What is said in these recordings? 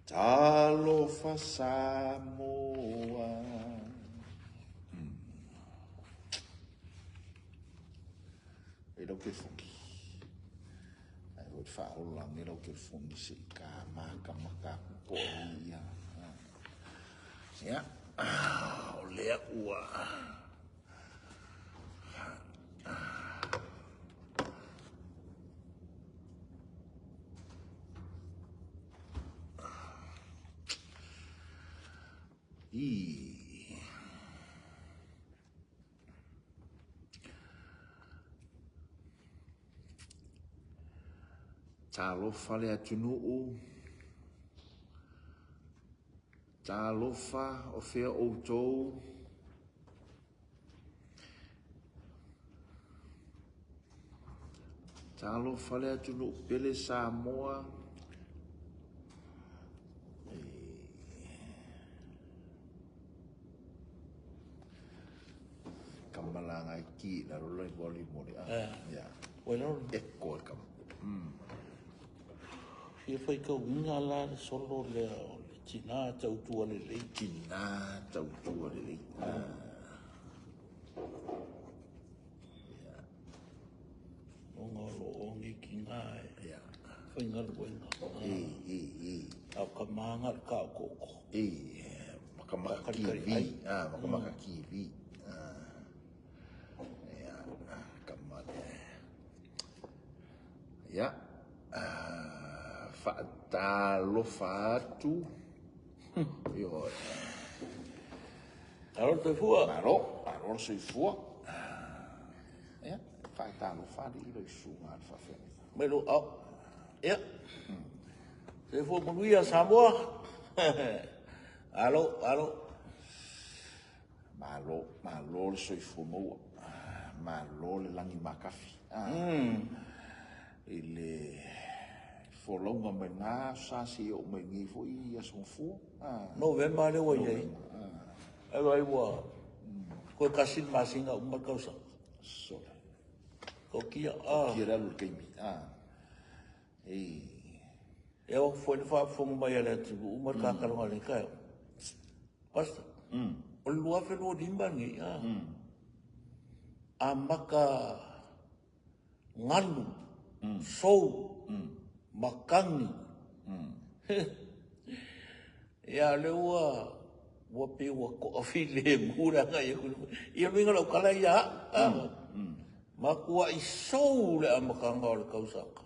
Talofa Samoa. E lo che fungi. Ai o fa o la me lo che fungi se ka maka po ia. Ya. O lea ua. Talofa le atunuu. Talofa o fea outou. Talofa le atunuu pele Samoa. Kamalanga ki na roloi boli mori. Ya. Bueno, Eko kam. ia fai ka unga la le solo le tina tau tua le lei. Tina tau tua le lei. O ngalo o ngi ki ngā e. Ya. Fai ngalo wenga. Au ka maanga ka koko. Makamaka kiwi. Makamaka kiwi. Ya. Kamane. Ya. Talofa atu. Yo. Aro te fua. Aro se fua. Ya. Talofa di lo sunga fa fe. Melo au. Ya. Te fua manuia Samoa. Alo. Malo le soifua maua. Malo le langi makafi. Ele folonga mai ngā sasi o mai ngi fo I asonfu. November le wa ye. Ai wa. Ko kasin masinga umma kausa. So. Ko kia Kira lu keimi. E o foi fa fo mai ala tu umma ka kalonga le kai. Basta. O lua fe lo dimba ngi a maka ngalu sou makangi ya le wa pe wa ko afile mura nga ia minga lo kala ya makua I sou le amakanga o le kausaka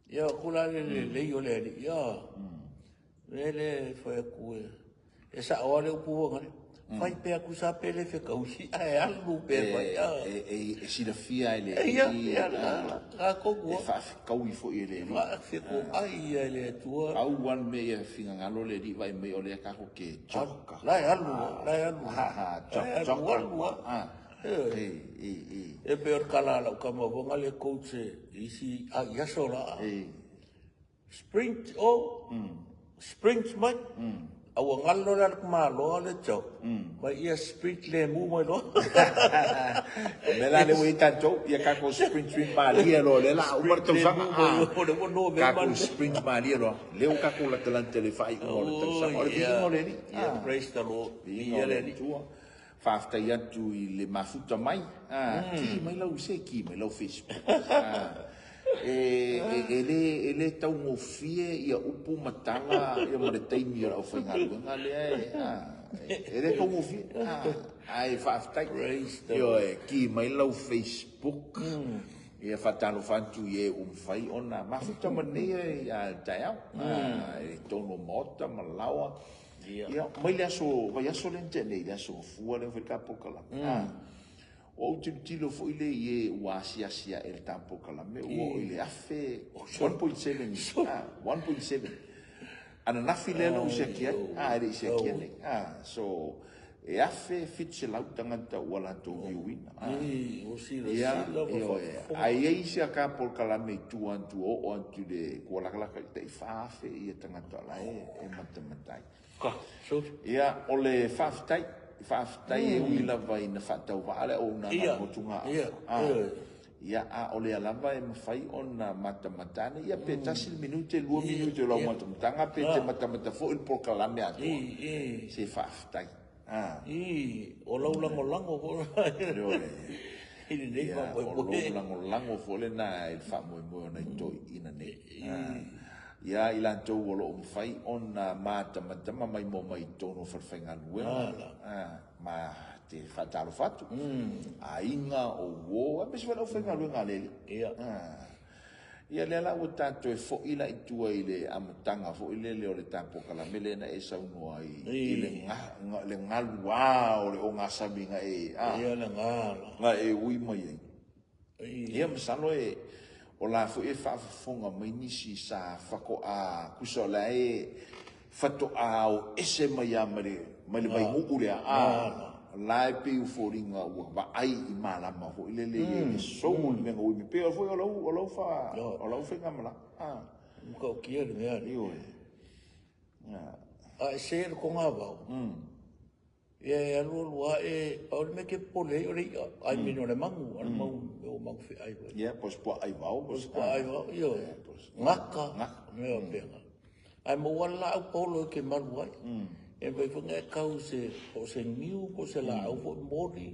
ya kula le yo le ya le foi ku e sa ore upu ngani fai pe aku sa pele fe kausi ai alu pe vai E si da fia ele. ia la ko E fa kau I fo ele. ma fe ko ai ele tua Au wan me e finga ngalo le di vai me o le ka ko ke choka. la alu Choka. e pe kala la ka mo bonga le coach isi a yasola sprint sprint mai au ngalo la malo le cho ma ia sprint le mu mo lo Mela le wei tanto ia ka ko sprint malia lo le la umar tau sama ka ko sprint malia lo le o ka ko la talante le fai o le tau sama o le pingo le ni praise the Lord ia le ni fafta ia tu I le mafuta mai ki mai lau se ki mai lau Facebook ele tau ngofie ia upu matala ia mo le taimi o fai ngā le ele tau ngofie ai faftai yo ki mai lau Facebook ia fatalo fantu ia fai ona mafuta manea ia taiau e tono mota malawa ia mai le aso vai aso le tene le aso fua le kapokala o tilo fo ile ye wasiasia el tampo kala me o ile afe 1.7 1.7 ana nafi le no se kia ele se kia so e afe fitse lautanga ta wala to viuina o si lo ai se kapo kala me tu antu o antu de kola kala te fafe ia tanga ta la e matematai so ia ole faftai e wila vai na fatau vale o na motunga ia a ole alava e mafai ona matamatane ia pe tasi minute 2 minute lo matamatanga pe te matamata fo il prokalame ato se faftai o lango ko ini nei fa lango fo le na il fa mo na toi ina ne ia ilanto lo mafai ona matamata mai mo mai tono farfenga luenga ma te fatalo fatu ainga o wo a besi wala ofenga luenga lele ia le ala o tato e fo ila itua ile amutanga fo ile le o le tapo kala mele na e sauno ai ile le ngalua o le o ngasabinga ia le ngala nga e ui mai ia masalo e o la fo e fa fonga mai nisi sa fako a kuso la e fato a o ese mai amare mai ngule lai pe uforinga wa ai imala ma ho ilele ye so mo le ngo mi pe fo o lo fa fenga mala ko kia le ya io ser ko nga ba ya lo e o me ke pole o le ai mino le mangu al mau o mangu fe ai ya pos po ai va io ngaka me o pena ai mo wala o polo ke malu ai e vai funga kau se o se niu ko se la o fo mori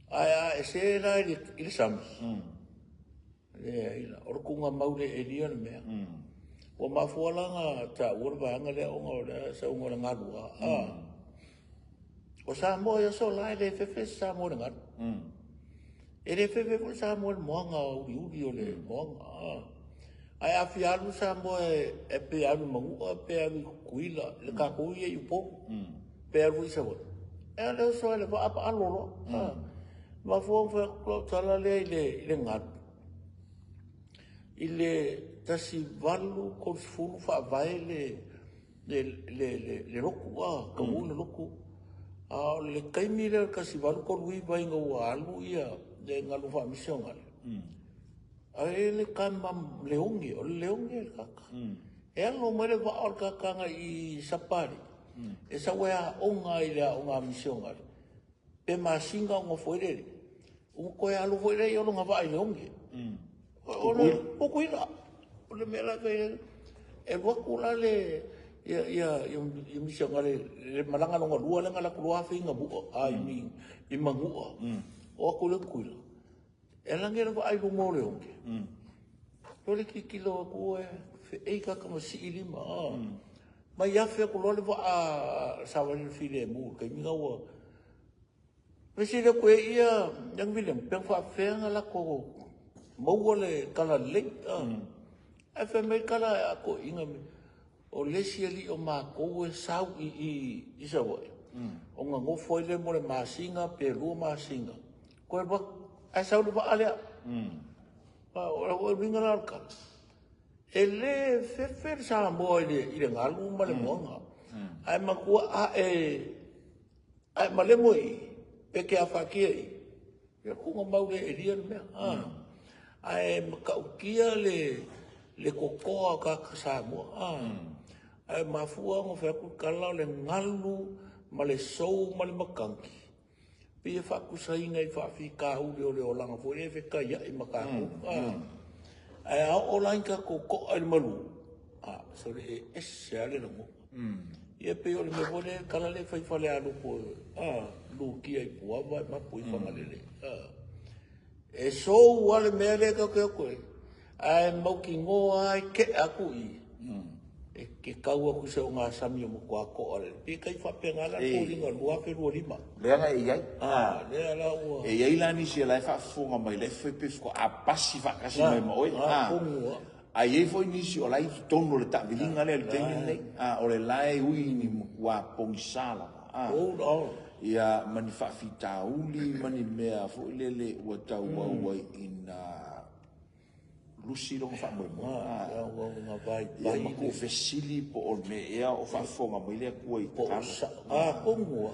ai se era il sam ila o kunga maule e dia me o ma fualanga ta o ba nga le o nga sa o nga lua o sa mo yo so la le fe sa mo nga e le fe ko sa mo nga o ri o le mo ai afialu sa mo e pe alu mangu pe alu kuila le ka ko ye po pe alu sa mo e le so le va apa alolo ma fo ko tala le ngat ile tasi valu ko fu fa vai le roku ka mo le roku le kaimi le kasi valu ko lui vai ngo alu ia le ngalu fa mission ale ai le kamba leongi o leongi kaka e alo mere va or kaka nga i sapari e sa wea onga i le onga mission ngal pe masinga ngo foire o ko ya lo foire yo nga va i leongi o ko ila o le mera ke e wa kula le ya mission ngal le malanga ngo lua le ngala kulua finga bu ai mi i mangu o ko le kuila e langera va ai lo mo leongi Lole ki kilo ko fe e ka kama si ilima ma ya fe ko lole va a sa wa fi le mu ke mi gawa pesi le ko ia yang bilang peng fa fe ngala ko mo wole kala le a fe me kala ko inga o le si ali o ma ko sa i sa wa o nga ngo foi le mo le masinga pe lu masinga ko ba a sa lu va ale o vinga alka ele fe sa mo ile ngalu ma le monga ai ma ku ai ma le moi pe ke afa ki e ku ma le dia me ai ma ka kia le kokoa ka sa mo ai ma fu ngo fe ku kala le ngalu ma le sou ma le makanki pe fa ku sai ngai fa fi ka u le o langa fo e fe ka ya i maka ai a o langa ko al malu so le e se ale no e pe o le me vole kala le fa le alu ko lu ki ai po va ma po fa ngale e so wale me le ka ko ai mo ki ngo ai ke aku i e ke kaua ku se o ngā sami o mo kua ko ale. Pe kai whapengala ko ringa lua pe rua lima. Lea nga e iai? Lea la ua. E iai la nisi e lai whaafonga mai le whepe whako a pasi whakasi mai ma oi. Pongua. A iei foi nisi o lai tono le tawilinga le tengi nei. O le lai ui ni mo kua pongisala. Ia mani whaafita uli mani mea fo ilele ua tau wauai ina lusi longa fa mo nga vai ia ma ko fesili po o me ia o fa fonga mo ile ko i pongua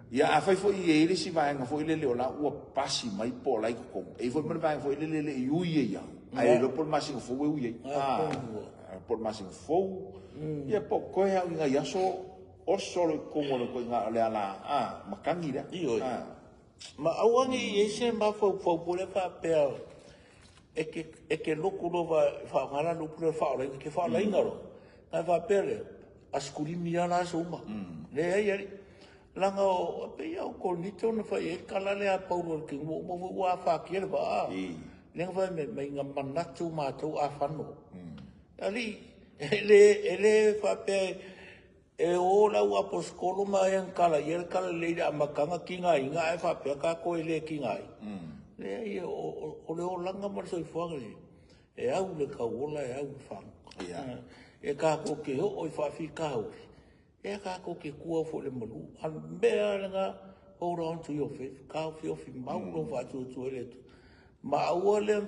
ia a fai fo i ele si vai nga fo ile le ola o pasi mai po lai ko e fo mo vai fo ile le yu ia ai lo por masi fo u ia por masi fo ia po ko ia nga ia so o solo ko mo ko nga le ala makangi ia Ma awangi ese ma fo pole fa pe e ke loko no fa ngala no pule fa ora ke fa la ingaro na fa pele askuli miana so ma le ai langa o pe ya ko ni to no fa e kala le a paulo ke mo wa fa ke le ba le fa me ngamana tu ma tu a fa no ali ele fa pe e ola ua poskolo mai ang kala yer kala le a makanga kinga inga e fa pe ka ko ele kinga le ai o le olanga mar so fuangli e au le ka ola e au fa e ka ko ke o fa fi ka o e ka ko ke ku fo le molu an be nga hold on to your faith ka fi mau no fa tu ele ma o le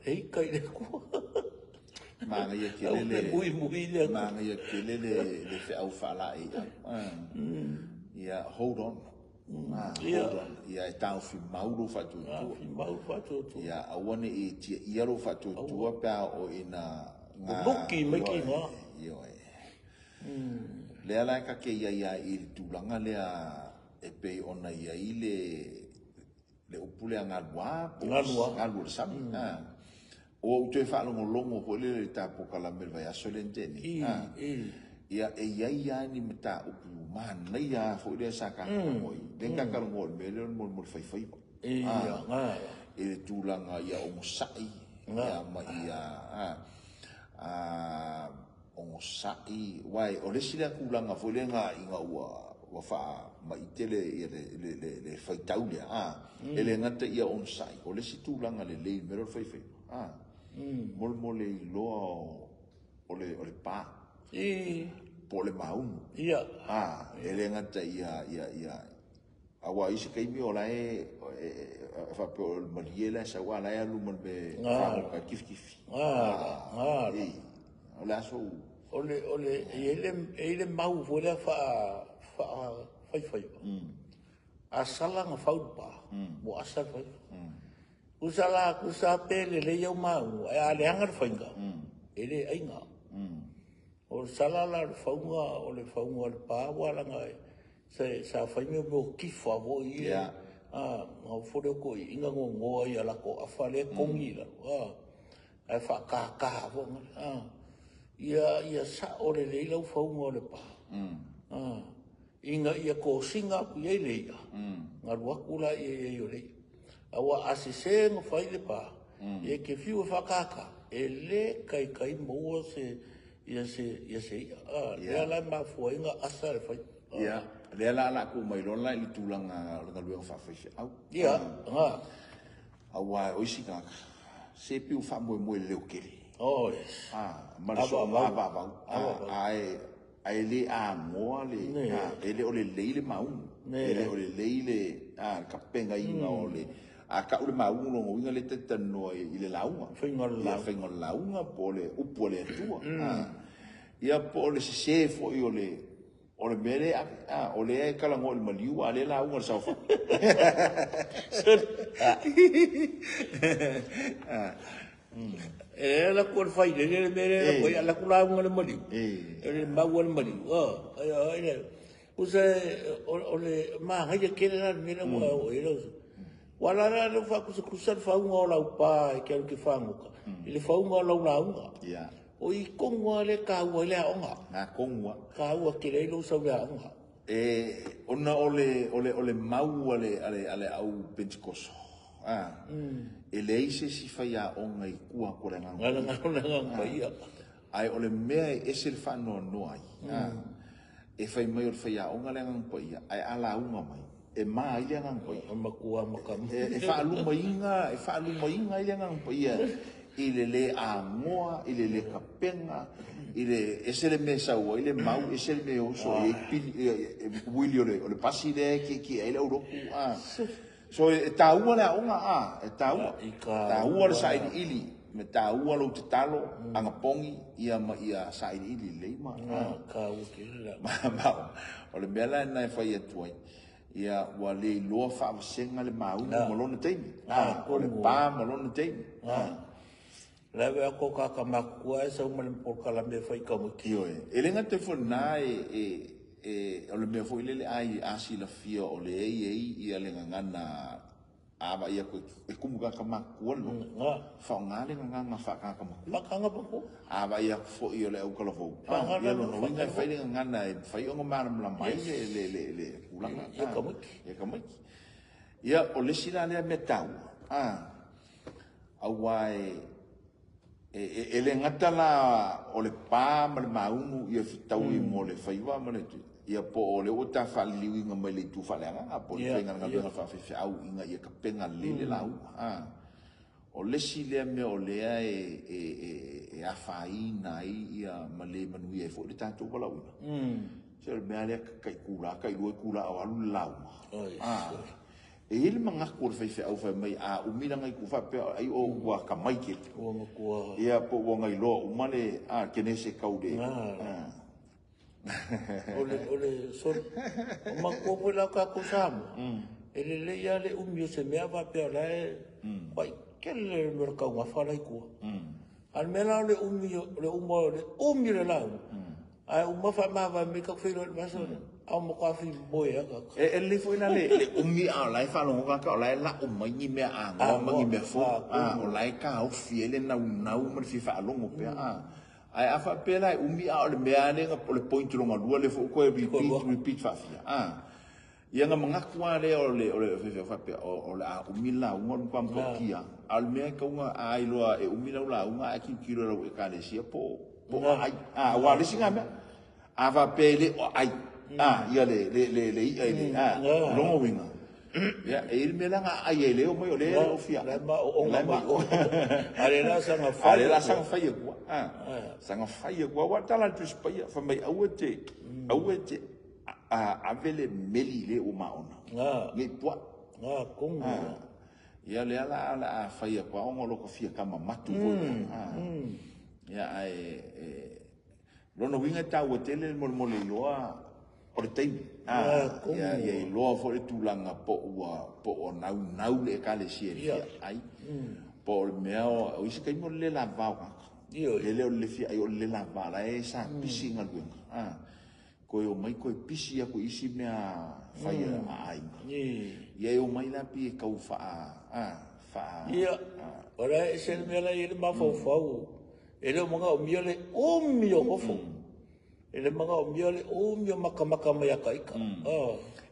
e ka ile ku Manga ia kelele manga ia kelele le fe au fala ia hold on hold on ia tau fi mauro fatu ia awane e tia iaro fatu tua pa o ina luki meki no io le ala ka ke ia i tulanga le e pe ona ia ile le upule ngalwa sam o te fa longo po le tapo kala mel vai asolenteni ia ia ni mata upu man nei ya fo le saka moi den ka ka ngol mel mo fai ia nga e tulanga ia o sai ia ma ia o sai wai o le sila kulanga fo le nga inga wa fa ma itele le fai taulia ele ngata ia on sai o le situlanga le mero fai mol loa o le pa po le maun ia ele ngata ia awa isi kai mi ola fa pe o mariela sa wala ya lu mon be fa kif ola so ele mau vola fa fai asala nga fa pa mo asal fai usala pele le yo mau ale hangar fainga ele ainga o sala la faunga o le faunga le pa wala nga sa fainga mo kifa vo ia o fore ko inga ngo ia la ko afale kongi la ai fa ka vo ia sa o le lo faunga le pa inga ia ko singa ku ia le nga wakula ia yo le awa asise ngo fai le pa e ke fiu fakaka ele kai mo se ia ia la ma foi nga asar fai ia le la ku mai lona i tulanga nga lu fa fai au ia awa o sika se piu fa mo le okele yes ma so ai le mo le ele o le mau ele o le ka penga inga o le a ka ule maungo ngo inga le tetano i le launga fengol launga pole upole tua ia pole se fo i ole mele ole kala ngol maliu ale launga sa fa la kol fai le mele ko ala kula ngol maliu ele mawol maliu ai usa ole ma haja kele mele mo ele wala na le fa kusa faunga o lau pa e ke fanguka ile faunga o lau launga o i konga le ka ua le aonga konga ka ua ke le lo sau le aonga ona ole mau ale au pentikoso ele ise si fai aonga i kua kore nganga ia ai ole mea ese le whanua noai e fai mai o le fai aonga le ngang ia ai ala unga mai e mai le ngang poi makua makam e fa lu mai le ngang poi ile le angoa ile le kapenga ile ese le mesa o ile mau ese le me so e wilio le pasi le ki ele o so e taua le onga e taua le sai ili me taua lo te talo anga pongi ia sai ili le ma ka o ke la ma o le mela na fa ia tuai ia wale loa fa senga le mau malona teimi o le pa malona teimi la ve ko ka makua sa mal por kala me fai como kio ele ngate fo na o le mea foi lele ai asi la fia o le ei ia le ngana ava ia ko e kumu ka makua lo fa ngale nganga fa ka makua pa kanga po ava ia fo ia le au kala fo ia lo no winga fai le ngana e fai o ngama la mai le kulanga ia kamai ia o le sila le metau awai ele ngata la o le pa ma le maungu ia fitau i mo le faiwa ma le ia po o le ota fa liwi nga mai le tu fa le nga po le nga nga fa fe au inga ia ka penga le lau o le sile me o le e a fai nai ia ma le manu ia fo le tanto wala u se le me ale kai kula o alu lau e ele manga ko fe au fa mai a umila ngai ku fa pe ai o wa ka mai ke o ma ko ia po wa ngai lo u male kene se kaude ole so ma ko po la ka ko sam ele le ya le se me va pe la vai ke le no ka wa fa la ku al mena le le le la ai fa ma va me ka fe lo ma so au mo ka fi boy ka le foi na le a lai fa lo ka lai la mai ni me a ngo ma ni me fo o lai ka o fi le na ma fi fa lo mo pe ai afa pe lai a le me ale nga le point lo nga le fo ko repeat fa fi ia nga mga kwa le o le fa pe o la la ngo pa mo kia al me ka nga ai lo e la nga ki kilo lo e ka le sia po ai wa le singa me ava pe le ai ia le longo winga ia ele me langa ai ele o mai o le o fia la ma o ale la sanga fa ia kwa sanga fa ia kwa wa tala tu spa ia fa mai awete avele meli le o maona nge tua kongo ia le ala fa ia kwa o lo ko fia kama matu vo ia ai lono winga ta o tele mo le loa o le taimi ia loa fo le tūlanga po o nau le ka le sia ai po le mea o isi kai mo le la vau le leo le fia ai o le la vau la e sa pisi nga luenga ko o mai ko pisi ako isi mea fai ai ia o mai la pi e kau fa ia ora e se mea la ele ma fau ele o mga o mio o fo ele mga o mio maka mai aka ika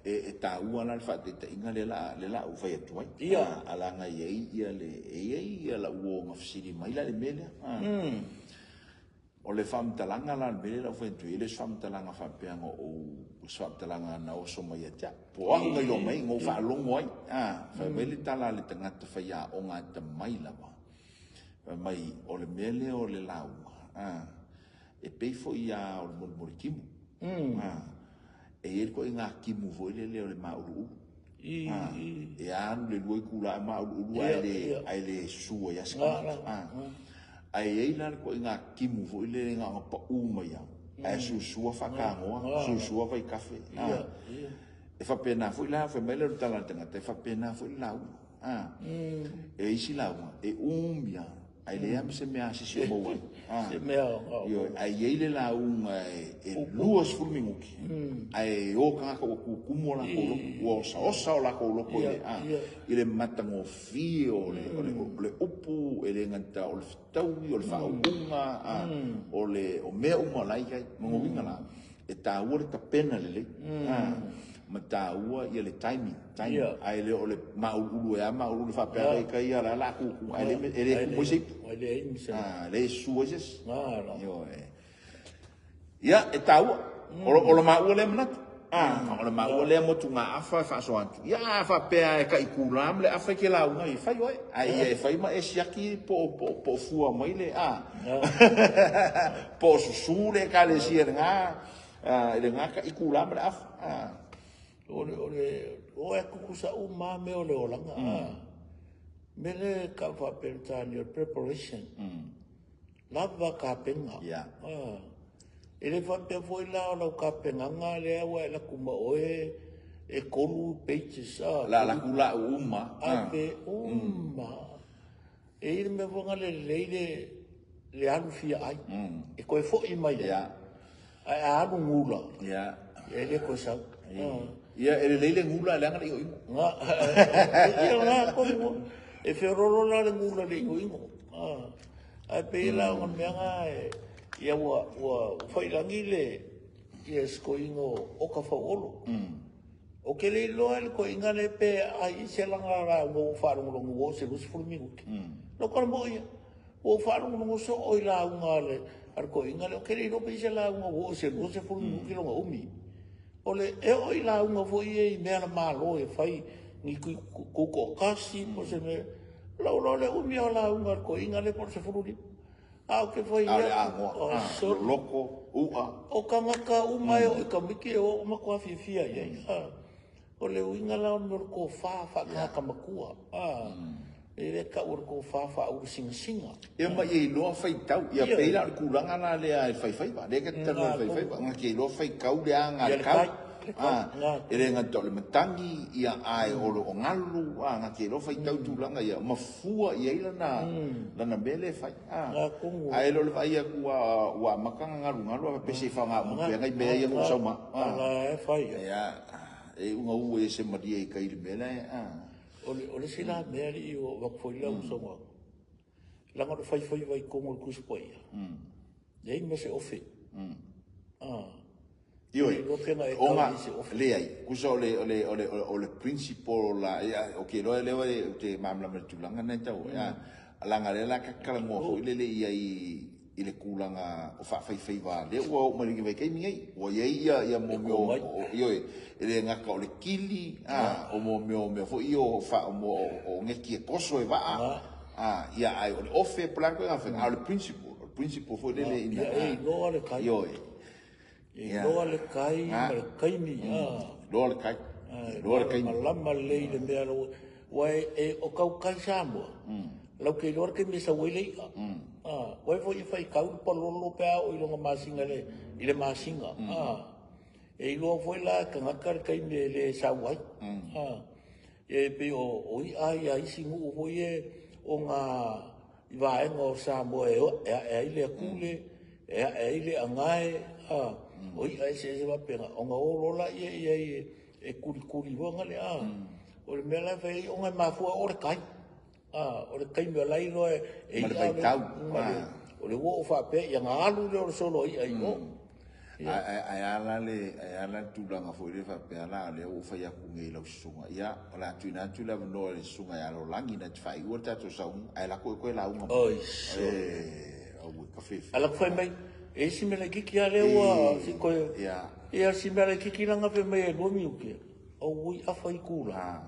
e ta ua la fa te inga le la u fai atu ai ala nga ia le la uo nga fsiri mai la le mele o le fam talanga la mele la fai tu ele fam talanga fa peanga o fam talanga na o so mai ata po anga yo mai ngo fa longo ai fa mele tala le tangata fa ya o nga ta mai la mai o le mele o le lau e pei fo ia o le morikimu e ele ko inga kimu vo le o le mauru e anu le luai kula mauru ai le sua ya ska ai ei la ko inga kimu vo le nga pa uma ya ai sua fa ka ngo sua vai kafe e fa pena fo la fa mele o tala tanga te fa pena fo lau e isi lau e umbia ai le am se me asisi mo wa se mea yo ai ele la e luas fulminguki ai o ka ko kumo la ko o la ko lo ko ile matango fi o le upu ele ngata o le tau o le faunga o me uma lai kai mo winga la e ta ua ta pena le ma ta ua ia le timing ai le o le maulu e maulu fa pe kai ia la ku ai le mo se le suas yo ia e ta ua o le maulu le mana o le maulu le mo tunga afa fa so antu ia fa pe kai kulam le afa ke la una i fa yo ai fa ma e siaki po fua mai le po su le ka le sia nga le nga ka ikulam le afa o e kukusa o ma me o le olanga me le ka fa pentani o preparation lava ka penga ele fa pe foi la o ka penga nga le wa la kuma o e kolu pages la kula uma ave e ele me vonga le anu fia ai e ko e fo i mai ai anu ngula Ele ko sa. Ia ele leile ngula langa le ingo. Nga. Ia nga ko mo. E ferolo la le ngula le ingo. Ai pe la ngon me nga ia wa foi langile. Ia sko ingo o ka fa olo. O ke le loa le ko inga le pe ai se langa ra wo fa ro ngo se lu fu mi ku. No ko mo ia. Wo fa ro ngo so o la unga le ar ko inga le ke le no pe se la ngo wo se lu se fu mi ku lo umi. Ole e o i la unga fo i mea na malo e fai ni kuko kasi po se me lau le umi o la unga ko inga le por se fururi. A o ke fai ia loko ua. O ka maka umai o ka miki o makua fia ia. Ole uinga la unga ko fa ka makua. E le ka ur ko fa ur singa. Ia mai e loa fai tau. Ia peila kulanga na le ai fai ba. Le ka tano fai ba. Nga ke loa fai kau le anga kau. E le ngā tole matangi ia ai olo o ngalu. Nga ke loa fai tau tūlanga ia mafua ia ila na mele fai. Ai lo le fai ia kua makanga ngalu. Pese fa ngā mupea ngai mea ia kusama. Ala e fai. Ia e unga ue se maria i kairi mele. Ole sila meri o wakfoi la usonga. Langa fai vai kongo le kuspoia. Dei me se ofe. Ioi. Onga le ai. Kusa ole principal la o ke lo le te mamla me tulanga na tau. Langa le la kakala ngo le ia i le kulanga o fai va. Le o mari vai kai mingai. O ia mo ioi. Ele ngaka o le kili o mo fo io fa o ngeki e koso e va ia ai o le ofe planko nga fa o le principal fo le ina lo le kai yo lo le kai kai mi lo le kai malama le le me lo wai e o kau kai samo lo ke lo ke me sa wele wai fo i fai kau po lo pe o i lo masinga le masinga e lo foi la ka ngakar kai me le sawai e pe o i ai singu o o nga i va ngo sa mo e le kule e le angai o i ai se va pena o nga o lo la e kuri vo nga le o le mela fai o nga ma fu o le kai o le kai me la i lo e o le wo fa pe ya nga alu le solo i ai o ai ala tulanga fo le fa pe ala le o fa ya ku ngai lo sunga ya la tuina tu la no le sunga ya lo langi na fai o ta to sa un ai la ko la un oi o ka fe ala fa mai e si me la kiki ale wa si ko ya e si me la kiki langa fe mai lo mi uke o wi a fa ikula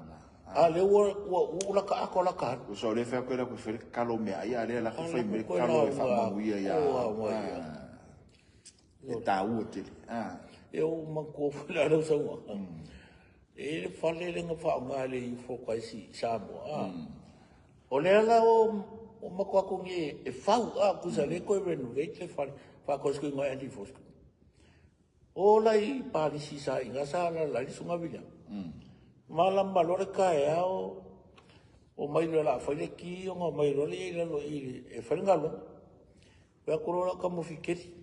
ale o la ka ko la ka o so le fa ko la ko fe kalo me ai ale la ko fe me kalo fa ma wi ya e tau te eu manco lá no são ele falei lenga fa ngale i fo kai si samo ole la o mako ko ngi e fa ku sa le ko renovate le fa ko sko ngai anti fosco ola i pa di si sa inga sa la sunga vila malam balore ka e o mai la fa le ki o mai lo le lo i e fa ngalo pe ko la ka mo fikeri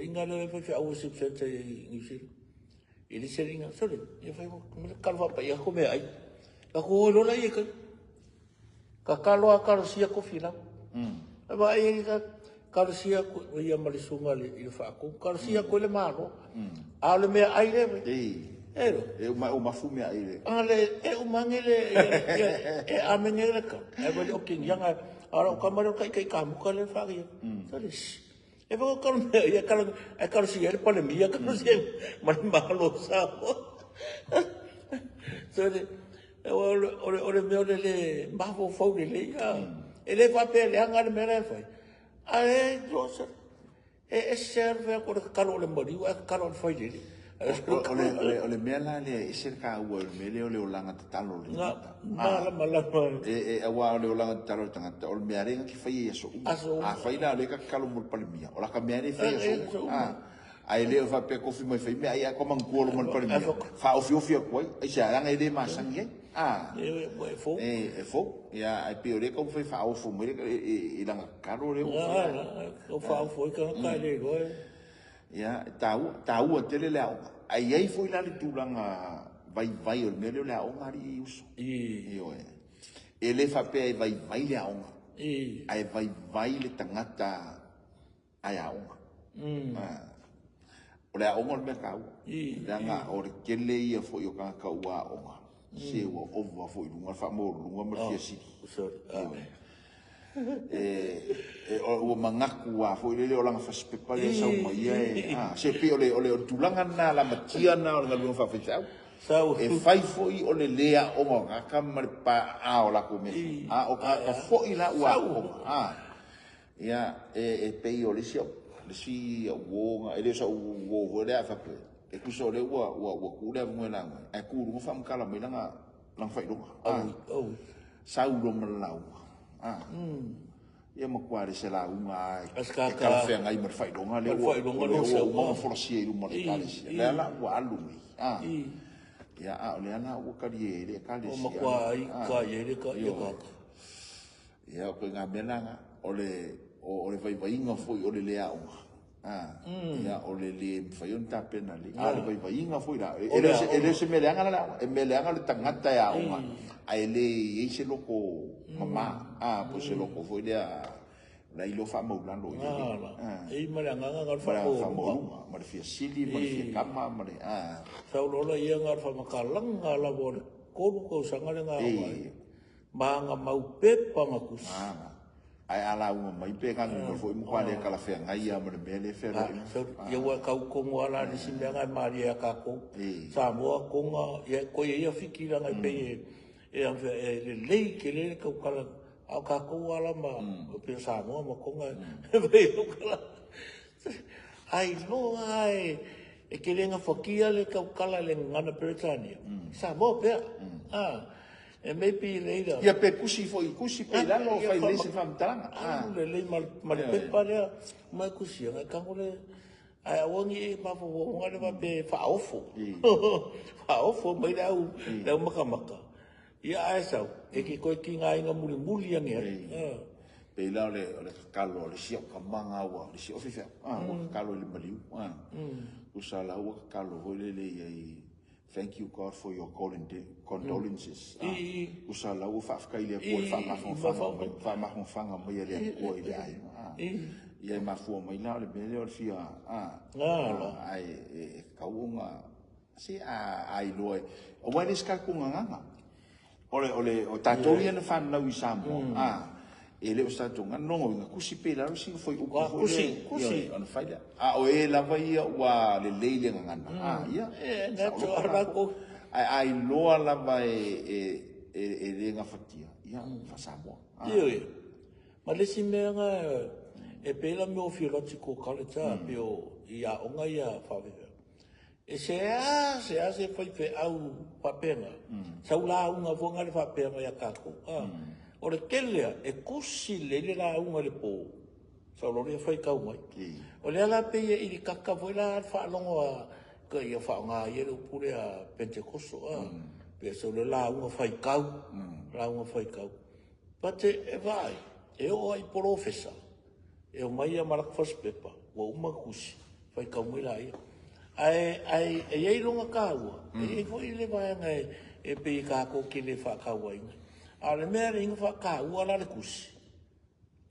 inga le fa au se se ngi ele seringa sole e fai mo kalva pa ia come ai ka ko lo la ia ka kalo a kalo sia ko fila ba ai ka kalo sia ko ia mali sunga le il fa ko kalo sia ko le malo a le me ai le ero e uma fume ai le ale e umangele e amengele ka e ba o king yang ara ka maro kai ka mo ka le fa ia sole e vou calma e aquela se ele pode me aquela se mas malo sabe so o meu ele bafo fogo ele ele vai pele hangar mere foi ale dosa e serve com calor embodi o calor foi ele ole mela le iserka o mele ole olanga talo le mala e wa ole olanga talo tanga ole mearenga ki fai eso fai la le ka kalo mo palmia ola ka meare fai eso ai le va pe ko fi mai fai me ai ko man ko mo palmia fa o fio ko ai sa ranga ide masangi e fo ya ai pe ole ko fai fa o fo mo i langa kalo le o fa o foi ka le go ia taua tele le aonga ai foi la le tulanga vai o mele le aonga ri uso io ele fa pe vai le aonga ai vai le tangata ai aonga o le aonga le merkau langa o le kele ia foi o ka ua aonga se o foi lunga fa mo lunga ma fiasi o mangaku wa foi le o langa faspepa le sa mai se pe ole tulanga na la matia na o ngalunga fa fitau e fai foi o le lea o nga ka mar pa o la ko me o ka foi la wa ia pe o le si o nga ele sa o le fa pe e ku so le wa ku le mo la e ku lu fa mkala mai langa lang fai do sa u lo malau ia makuare se la unga e kala fe ngai mar fai donga le o forsie lu mar kale le la wa alumi ia le ana o kali le kale o makuai ka ye ka ia ko nga menanga o le vai inga foi o le lea unga ia o le fai on ta pena le le vai inga foi la ele se meleanga la meleanga le tangata ya unga ai le se loko mama po se loko foi la ilo fa mo lando e meleanga ngal fa mo ma fia sili ma fia kama ma sa lo ia ngal fa makalang ngala bo ko sanga le ngala manga mau pepa makus ai ala uma mai pe kan mo foi mo kwale kala fe ngai ya mo mele fe ia wa kau ko ngala ni simbanga maria ka ko sa mo ko nga ia ko ia fikira ngai pe e le ke le ka kala au ka ko ala ma pe sa mo ko nga pe kala ai no ai e ke le nga fokia le ka kala le ngana Britania sa mo pe e me pi leira ia pe kusi pe la no fai le se fam tanga le mal pe para ma kusi nga ka ngole ai awongi ma fo ngale ba pe fa ofo mai dau maka ia ai sa e ki ko ki nga inga muli nga pe la le kalo le sio ka manga wa le sio fifa kalo le maliu usala wa kalo le thank you God for your condolences. Usala u fa afka ile ko fa ma fanga mo ile ko ile ai. Ia ma fu mo ina le bele o fia ai kaunga si ai loe. O wani ska kunga ole o tatori na fa na wi samo ele o stato ngano nga kusi pela si foi o kusi on faida o ela vai wa le leile ngana ia na to arako ai loa la vai e nga fatia ia fa samo ia ma le simenga e pela meu theological college pio ia onga ia fa e se foi pe au papena saula unha vonga le fa pena ia kako o le kelea e kusi le la unga le po sa lo le fai kau mai o le ala pe i li kaka foi la fa longo ka ia fa nga ia le pure a Pentecosto pe so le la unga fai kau pate e vai e o ai profesa e o mai a marak faspepa o uma kusi fai kau mai la ia ai e longa kau e foi le vai nga e pe ka ko ki le fa kau ai ale mere inga fa ka ua la kusi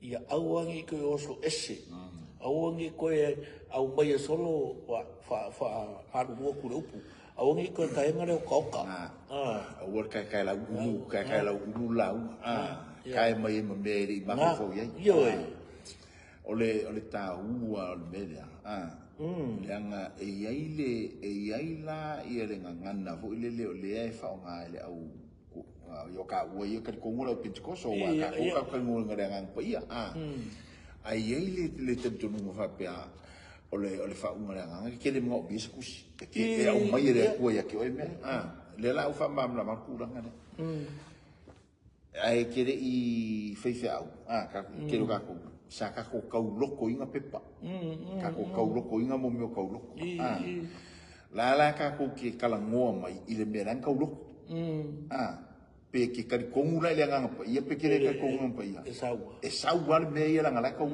ia auangi ko oso ese auangi ko au mai solo fa haru mo ku upu auangi ko kai ngare ko ka au kai la ulu kai la ulu la kai mai me meri ma fo ye ole ta ua ole media leanga e yaila ia le ngana fo ile le fa nga ile au yo ka wo ye ka ko ngula Pentecosto wa ka ngula ngang pa ia ai le tento no fa pe ole fa ngula ngang ke le mo biskus ke au mai le ko ya ke o me le la fa mam la ma ku ngana ai ke i fe au ka ke lo ka ko sa ka ko kau loko inga pepa ka ko kau loko inga mo me kau loko la ka ko ke kala ngoa mai ile me ran kau loko pe ke kari kongula ile nganga pa ia pe ke le kongula pa ia e saua me ia ngala ka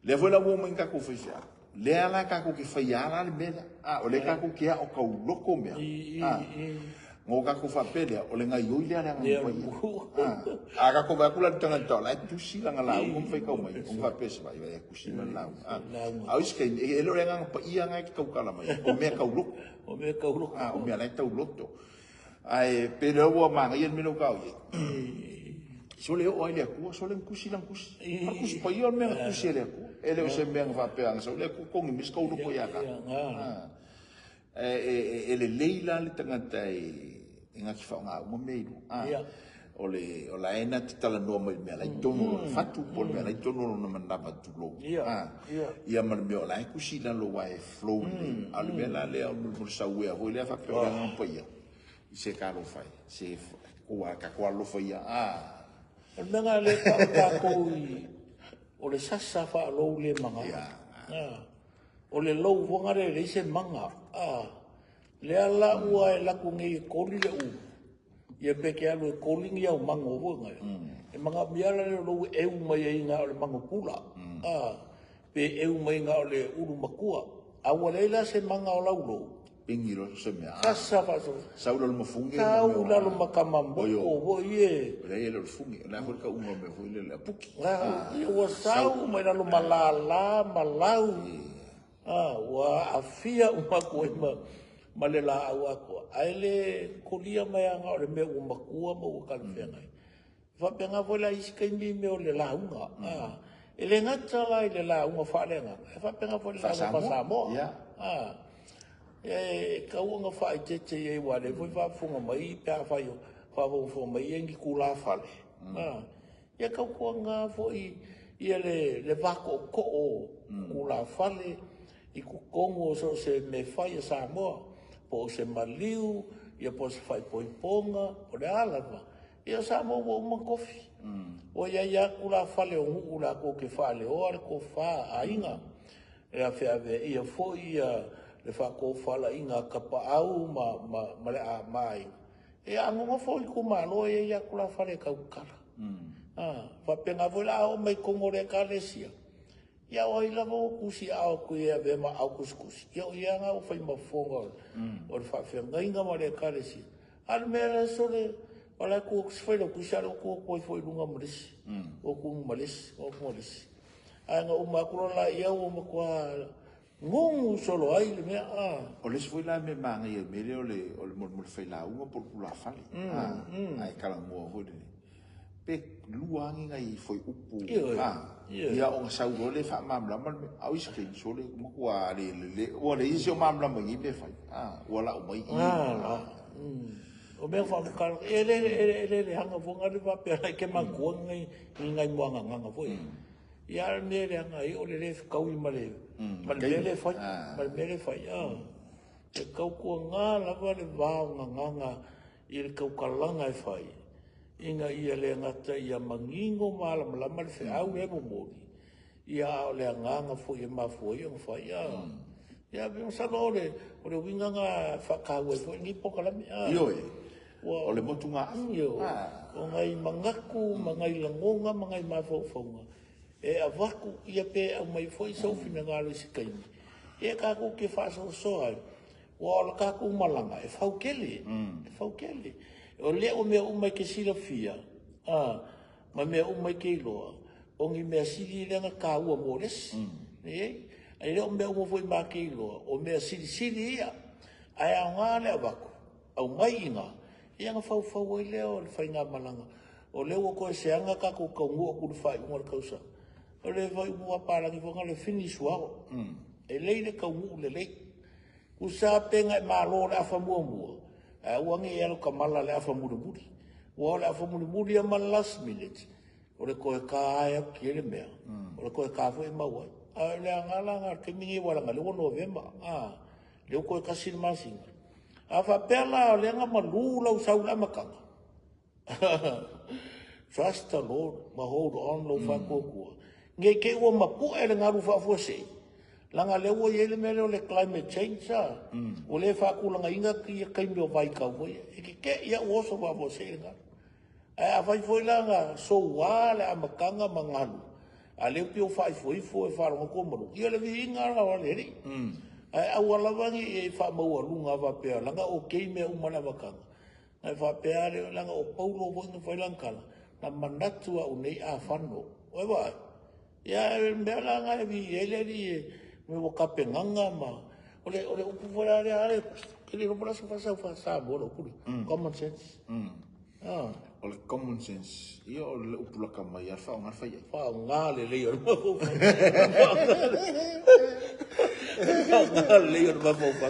le foi la wo menga ko fisia lea la kako ki whaiara le mea, o le kako ki a o kau loko mea. Ngō kako whapele, o le ngai oi lea rea ngā a kako wakula tanga tau, lai tusi langa lau, ngō mwhaikau mai, ngō whapese mai, e kusi na lau. Au iska, e lo rea ngā pa ia ngai ki kau kala mai, o mea kau loko. O mea kau loko. O mea lai tau loto. Ai, pere ua manga ian mino kau ye. So le o ai le kua, so le kusi lang kusi. Kusi pa ia mea kusi le kua. Ele o se mea ngā so le kua kongi mis kau loko ia ka. Ele leila le tangata e ngā ki whao ngā uma meiru. O la ena te tala noa mai mea lai tono fatu po mea lai tono na manapa tulo. Ia mana mea o lai kusi lang lo wae flow. Alu mea la lea o mulmul sa ue hoi lea whapea ngā pa ia. I se karo whai, se kua kakoa lofa ia. O nanga le kako i o le sasa wha lou le manga. O le lou wangare le se manga. Le ala ua e laku ngi kori le u. Ia peke alu e kori ngi au manga o wanga. E manga miara le lou eu mai e inga o le manga pula. Pe eu mai inga o le uru makua. Awa leila se manga o lau lou. Pingiro se mea. Sasa faso. Saula lo mafungi. Saula lo makamambo. O ye. Lei lo fungi. La hoi ka unga me hoi le puki. Ua sau mai lo malala malau. Ua afia uma koe ma le la au ako. Ai le kolia mai anga o le mea ua makua ma ua kalwhengai. Whapenga voi la isi kai mi me o le la unga. E le ngata la i le la unga whalenga. E whapenga voi le la unga Samoa. E kauanga whai tete e wale, voi whafunga mai, pia whai whafunga mai, engi kula whale. Ia kaukua ngā voi, ia le wako ko o kula whale, i kukongo so se me whai a Samoa, po se maliu, ia po se whai poiponga, o le alama. Ia Samoa wa uma kofi. O ia kula whale o ngukula ko ke whale, o are ko wha a inga. Ia whiawe, ia foi ia, le whako whala i ngā kapa au ma le a mai. E angonga fōi ko malo e ia kula whare kaukara. Whapenga voila au mai kongore ka lesia. Ia o ila mo kusi au kui e vema au kuskusi. Ia o ia ngā o whai mawhonga o le whawhenga inga ma le ka lesia. Al mea sore, wala kua kuswhaila kusi alo kua koi fōi runga marisi. O kua marisi, o kua marisi. Anga o makura la ia o makua ngongu solo ai le mea o le foi la me manga ia mele o le mo fai la uma por kula fale ai kala mo ho de pe luangi ngai foi upu ia o sa u le fa mamla mal au iske sole mo kwa le o le iso mamla mo i be fai wala o mai o me fa ka ele hanga vonga le va pe ke ma ko ngai mo nga foi ia me le ngai o le kau i male Malmele fai, e kau kua ngā lawa le wāo ngā i le kau kalanga e fai. Inga ia le ngata ia mangingo malama le whi au e mori. Ia au le nganga fo i mafo i ang fai. Ia me masana o le winga ngā whakau e fo i pokalami. Io e, o le motu ngā. O ngai mangaku, mangai langonga, mangai mafo fonga. E a waku ia pe au mai foi so fina ngalo si kaini. E kako ke faso so ai. Wa kako malanga e faukele. E faukele. O le o me o mai ke sila fia. Ma me o mai ke loa. O ngi me sili lenga ka ua mores. E ai le o me o foi ma ke loa. O me sili ia. Ai a ngale a waku. Au mai inga. Ia nga fau ai leo le fai ngā malanga. O leo o koe se anga kako ka ngua kuru fai unga le kausa. O le vai mua parangi whanga le finish wao. E leile ka ngu le lei. Usa penga e malo le afa mua mua. E uangi e alo ka mala le afa muri muri. Ua le afa muri muri a ma last minute. O le koe ka aia ki ele mea. O le koe ka fo e maua. A le angala ngā ke mingi waranga le o novemba. Le o koe ka sinima singa. A fa pela o le anga ma lula usau la makanga. Trust the Lord. Ma hold on lo fa kua. Ngai ke ua mapu e le ngaru whafua se. Langa le ua iele mele o le climate change o le whakulanga inga ki a kaimi o vai kau hoi. E ke ia uoso wafua se le ngaru. A whai foi langa so wā le amakanga mangalu. Ale pio fai foi e faro ko mo. Ia le vinga la le ri. Ai au ala vangi e fa mo lunga va pe langa o ke me u mana vaka. Ai fa pe ale langa o paulo vo no foi lankala. Na mandatu o nei a fano. Oi va. Ya me langa vi ele ri me vo kapenganga ma. Ole o fora ale ele no braço fa bolo puri. Common sense. Ah. Ole common sense. Ia ole upulaka mai ar fa ngar fa ia. Fa ngale le yo. Le yo ba fo fa.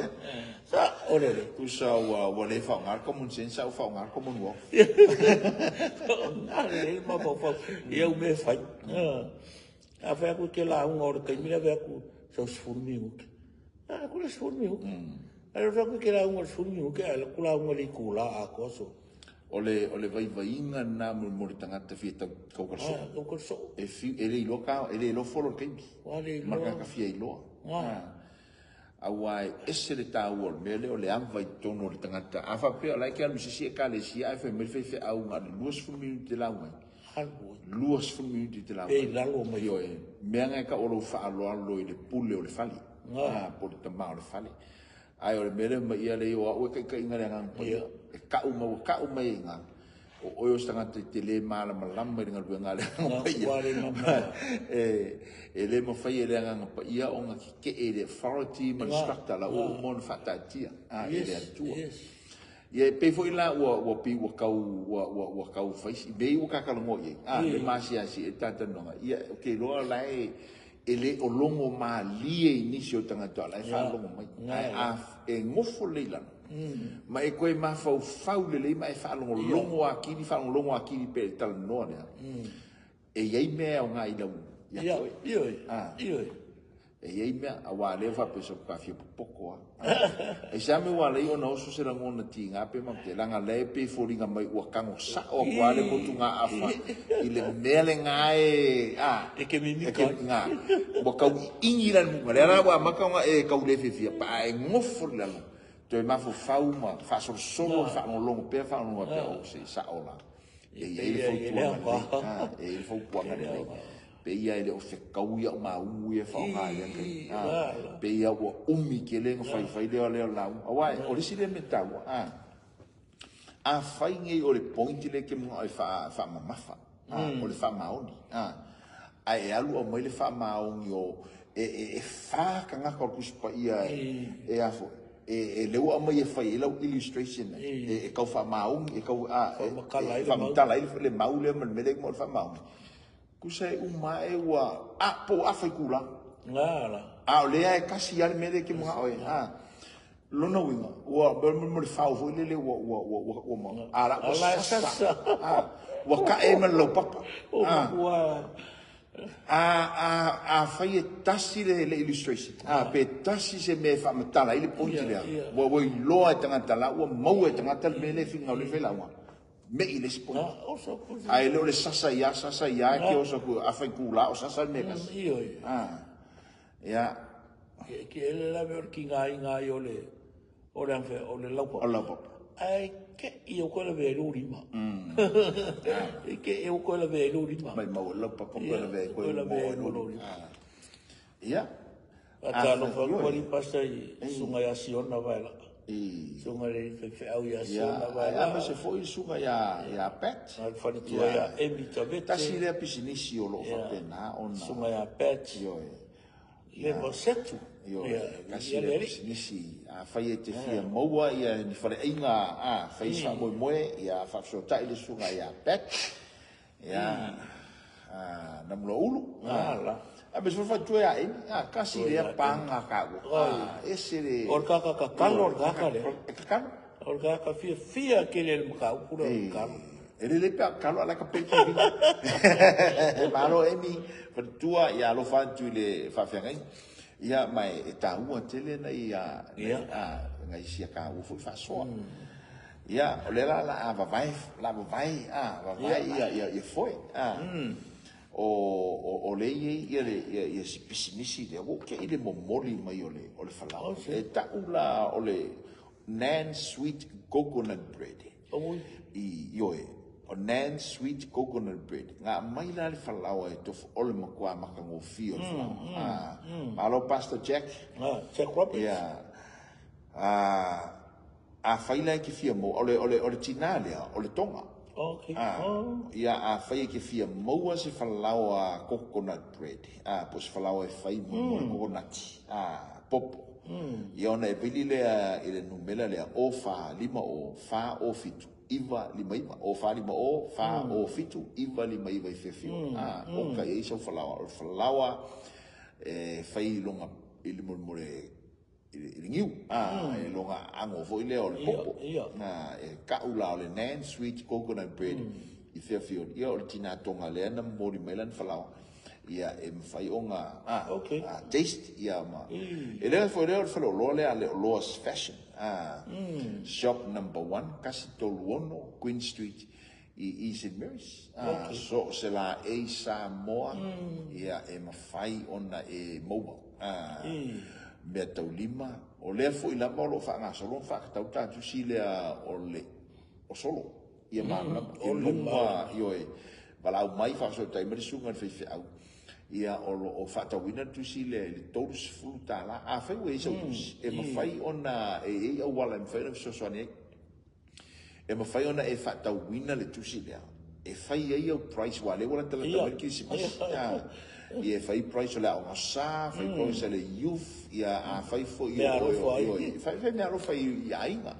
Sa ole le. Tu sa wa le fa ngar common sense sa fa ngar common wo. Ngale le ba fo fa. Ia u me fa. A fa ku ke la un or ke mira ve ku so sfurmiu. Ah, ku le sfurmiu. Ai fa ku ke la un or sfurmiu ke ala ku la un le kula a koso. Ole vai inga na mo tangata fita ko ko so. Ko ko so. E fi ele lo ka ele lo folo ke. Wale lo. Marka ka fi lo. Awai esere ta wol mele ole am vai tono le tangata. Afa pe ala ke al misi ka le si ai fe me fe au nga luas fu mi te la wa. Luas fu mi te la wa. E la lo mai yo e. Me nga ka olo fa lo le pule o le fali. Po te ma o le fali. Ai ole mele ma ia le o ka inga le nga po. Ka uma inga o yo stanga te le mala malamba dengan buanga le ele mo fai ele nga pa ia o nga ke ele authority man instructor la o mon fata tia ele atua ye pe foi la o pi o kau fai be o ka kalongo ye le masia si tata no ia ke lo la ele o longo ma lie inisio tanga to la fa longo mai e ngofo le la ma e koe ma fau le ma e fa longo akiri pe tal no ne e ye me o nga ila io e ye me a wa le fa pe so ka fi poko e sa me wa le ona o so se la ngona tinga pe ma te langa le pe foringa mai o kango sa o kwa le motunga afa ile mele nga e ke mi nga bo ka ingira mu le ra wa ma ka e ka le fi pa e ngofo la no te ma fau ma fa solo fa no longo pe fa no pe o se sa ola e ele foi tuanga ele pe ia ele o se kauia ma u e fa nga le pe ia o umi ke le fai le la wa o le sile meta a fai nge o le point le ke mo fa ma fa o le fa maoni a e alu o mo le fa maoni o e fa ka nga ko kuspa ia e afo e leu ama ye fai ela illustration e kau fa maung e kau fa mtala le mau le mele mo fa maung ku sai uma e wa po a fai kula ngala le ai kasi al mele ke mo oi lo no winga wa mo fa fo le wa mo ala sa wa ka e man lo papa wa a fai tasi le illustration pe tasi se me fa matala ile ponti le wo lo tanga tala wo mo tanga tal me le finga le fela wa me ile spon ai le sasa ya ke o so ku a fai kula o sasa me kas ya ke ele la ver kinga o le anfe o le laupa ai ke io quella verurima che io quella verurima mai mau la pa quella verurima ya ata no fa quali pasta sunga ya siona vai la sunga le fe au ya siona vai la ma se foi sunga ya pet al fa tu ya emita ta si le pisinisi o lo fa pena on sunga ya pet yo le bosetu yo kasi le pisinisi a fai te fia moa ia ni fare inga fai sa mo ia fa so ta ile sunga ya pet ya na mlo ulu ala a be so fa tu ya kasi le panga ka ese le orka kalor orka fia que le mka pura kalo ele le pa kalo ala ka pe ki malo emi fa tua ya lo fa tu le fa fia ia mai e taua tele na ia ngai sia ka u fu fa so ia o le la vai ia foi o le ia pisinisi le o ke ile momoli mai o le fala e taula o le nan sweet coconut bread i yoe o nan sweet coconut bread. Ngā mai la le whalawa e tofu ole makua maka ngofio le whalawa. Malo Pastor Jack. Jack Roberts. Yeah. A whaila ki fia mo, ole tina lea, ole tonga. Okay. Ia a whai ki fia maua se whalawa coconut bread. Po se whalawa e whai mo coconut. Popo. Ia ona e pili lea i le numela lea o wha lima o wha o fitu. Iwa lima iwa. O wha lima o wha o fitu. Iwa lima iwa i whewhio. O ka e isau whalawa. O whalawa e whai longa i le mure i ngiu. E longa ango fo i lea o le popo. E ka ula o le nan sweet coconut bread i whewhio. Ia o le tina tonga lea na mori mailan whalawa. Ia e mwhai o ngā taste ia ma. E lea fo lea o le whalolo lea le o Loa's Fashion. Shop number 1, kasi tolu ono, Queen Street i St. Mary's. So se la e Samoa ia e mawhai ona e maua. Mea tau lima. O lea fo i lama o lo wha ngā solo, wha katau tātu si lea o le o solo. Ia maa o lunga i oe. Walau mai wha so tai marisunga whai au. Ia o whatawina tusi le tolu sifuru tāla. A whai ue isa utusi. E mawhai ona e au wala e mawhai ona visosoani e. E mawhai ona e whatawina le tusi lea. E whai ei au price wale wala tala tamari ki si masi. Ia e whai price o le au ngasa, whai price o le youth. Ia a whai fo i oi. Whai mea rofa i ainga.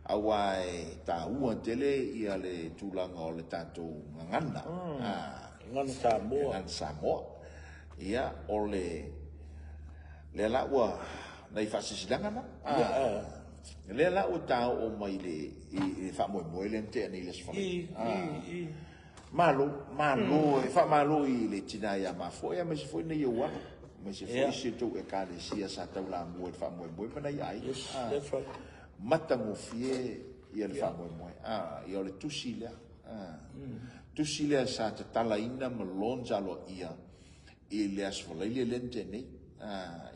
Awai ta ua tele ia le tūlanga o le tātou ngangana. Ngana Samoa. Ngana Samoa. Ia o le la ua nei whasisilanga na. Le la ua tau o mai le i whamoe moe le nte ani le sifone. Malo e wha malo i le tina ia mafo. Ia me se foi nei ua. Me se foi se tau e kāle sia sa tau la mua e whamoe moe mana i ai. Yes, that's right. Matango fie ia le whamoe moe. Ia o le tusi lea. Tusi lea sa te tala ina ma lonja lo ia. I le asfalaile lente nei.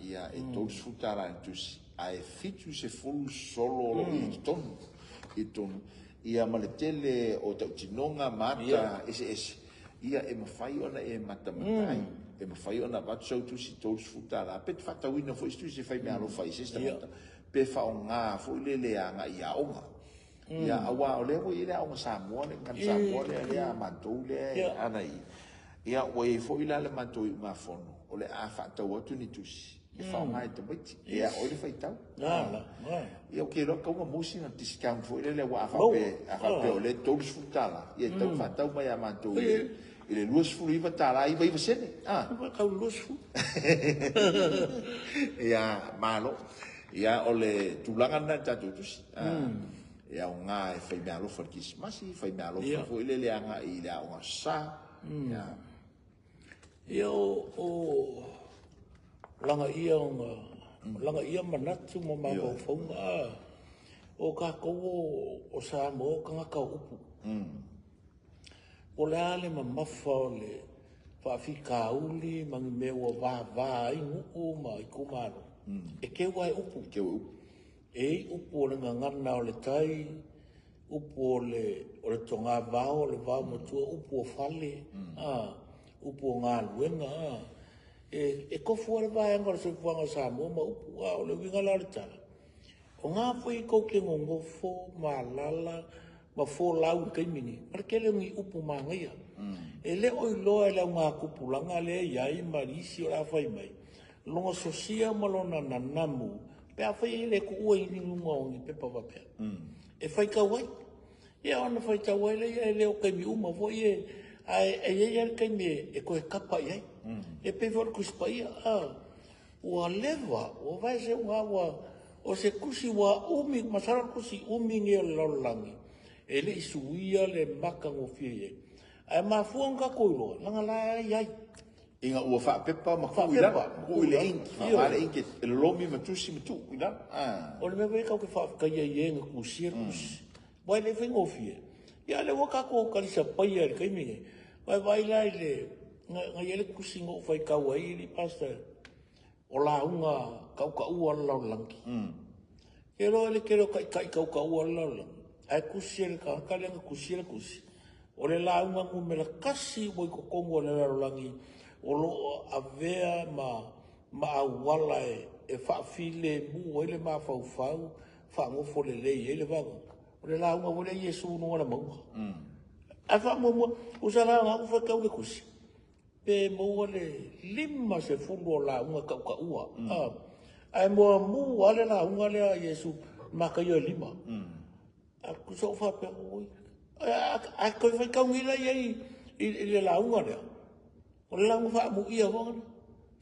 Ia e tolu sfutara e tusi. A e fitu se fulu solo i tonu. I tonu. Ia ma le tele o tau tinonga mata ese. Ia e mawhai ona e mata matai. E mawhai ona watu sau tusi tolu sfutara. Pet whatawina fo istu se whai mea alofa i sesta mata. Pe whao ngā fo i le leanga i aonga. Ia awa o lewa i lea onga Samoa le ngan Samoa lea mantou lea anai. Ia oe fo i le mantou i ngā fono. O le a whaatau atu ni tusi. E whao ngā e tamaiti. Ia o le whaitau. Ia o ke roa kaunga musi na discount fo i le wa a whape o le tolus futala. Ia tau whaatau mai a mantou i le luas fulu iwa tāla iwa iwa sene. Kau luas fulu. Ia malo. Ia o le tūlanga na tātou tusi. Ia o ngā e whai mea lofa kismasi, whai mea lofa fo i le leanga i le aonga sa. Ia o langa ia manatu mo mamau whaunga. O ka kou o Samoa ka ngaka upu. O le ale ma mafa o le whaafika uli, mangi mewa wā i nguku ma i kumano. E kewa e upu. E upu o le ngangana o le tai, upu o le tonga vao, o le vao matua, upu o fale, upu o ngā luenga. E kofu o le vāenga o le soifuanga Samoa ma upu o le winga la le tala. O ngā fwoi kou ke ngongofo, ma lala, ma fō lau keimingi. Mara kele ngi upu ma ngia. E le oi loa le ngā kupulanga le iai marisi o la whai mai. Longa sosia malona na namu. Pea whai le ku ua i nunga o ngi pepa wapea. E whai ka wai. Ia ona whai ka wai le ia leo kaimi uma. Fo ie ia kaimi e koe kapa iai. E pewa kuspa ia. Ua lewa. Ua vai se unga ua. O se kusi wa umi. Masara kusi umi ngia laulangi. E le isuia le maka ngofia iai. Ai mafuanga koiloa. Langa la iai. Inga ua wha pepa ma ku ila. Ku ila inki. Wale inki. E lomi matusi matu. Ila. O le mewe kau ke wha kai e nga kusia kusi. Wai le whengofia. Ia le waka ko kalisa pai ari kai mingi. Wai lai le. Nga ele kusi ngō whai kau ai li pasta. O la unga kau ka ua lau langi. Ke roa le kero kai kau ka ua lau langi. Ai kusia le ka lenga kusia le kusi. O le launga ngu me la kasi mo i kokongo le larolangi. O lo avea ma awala e whaafile mu o ele ma whauwhau, whaangofo le lei ele wanga. O le launga wale Yesu nunga na maunga. A whaamua, usara ngā ku whakau le kusi. Pe moa le lima se fundu o launga kau ua. Ai moa mu ale launga lea Yesu maka ia lima. A kusa uwha pe oi. A koe whakau ngila iei i le launga lea. O le launga whaamu ia wanga.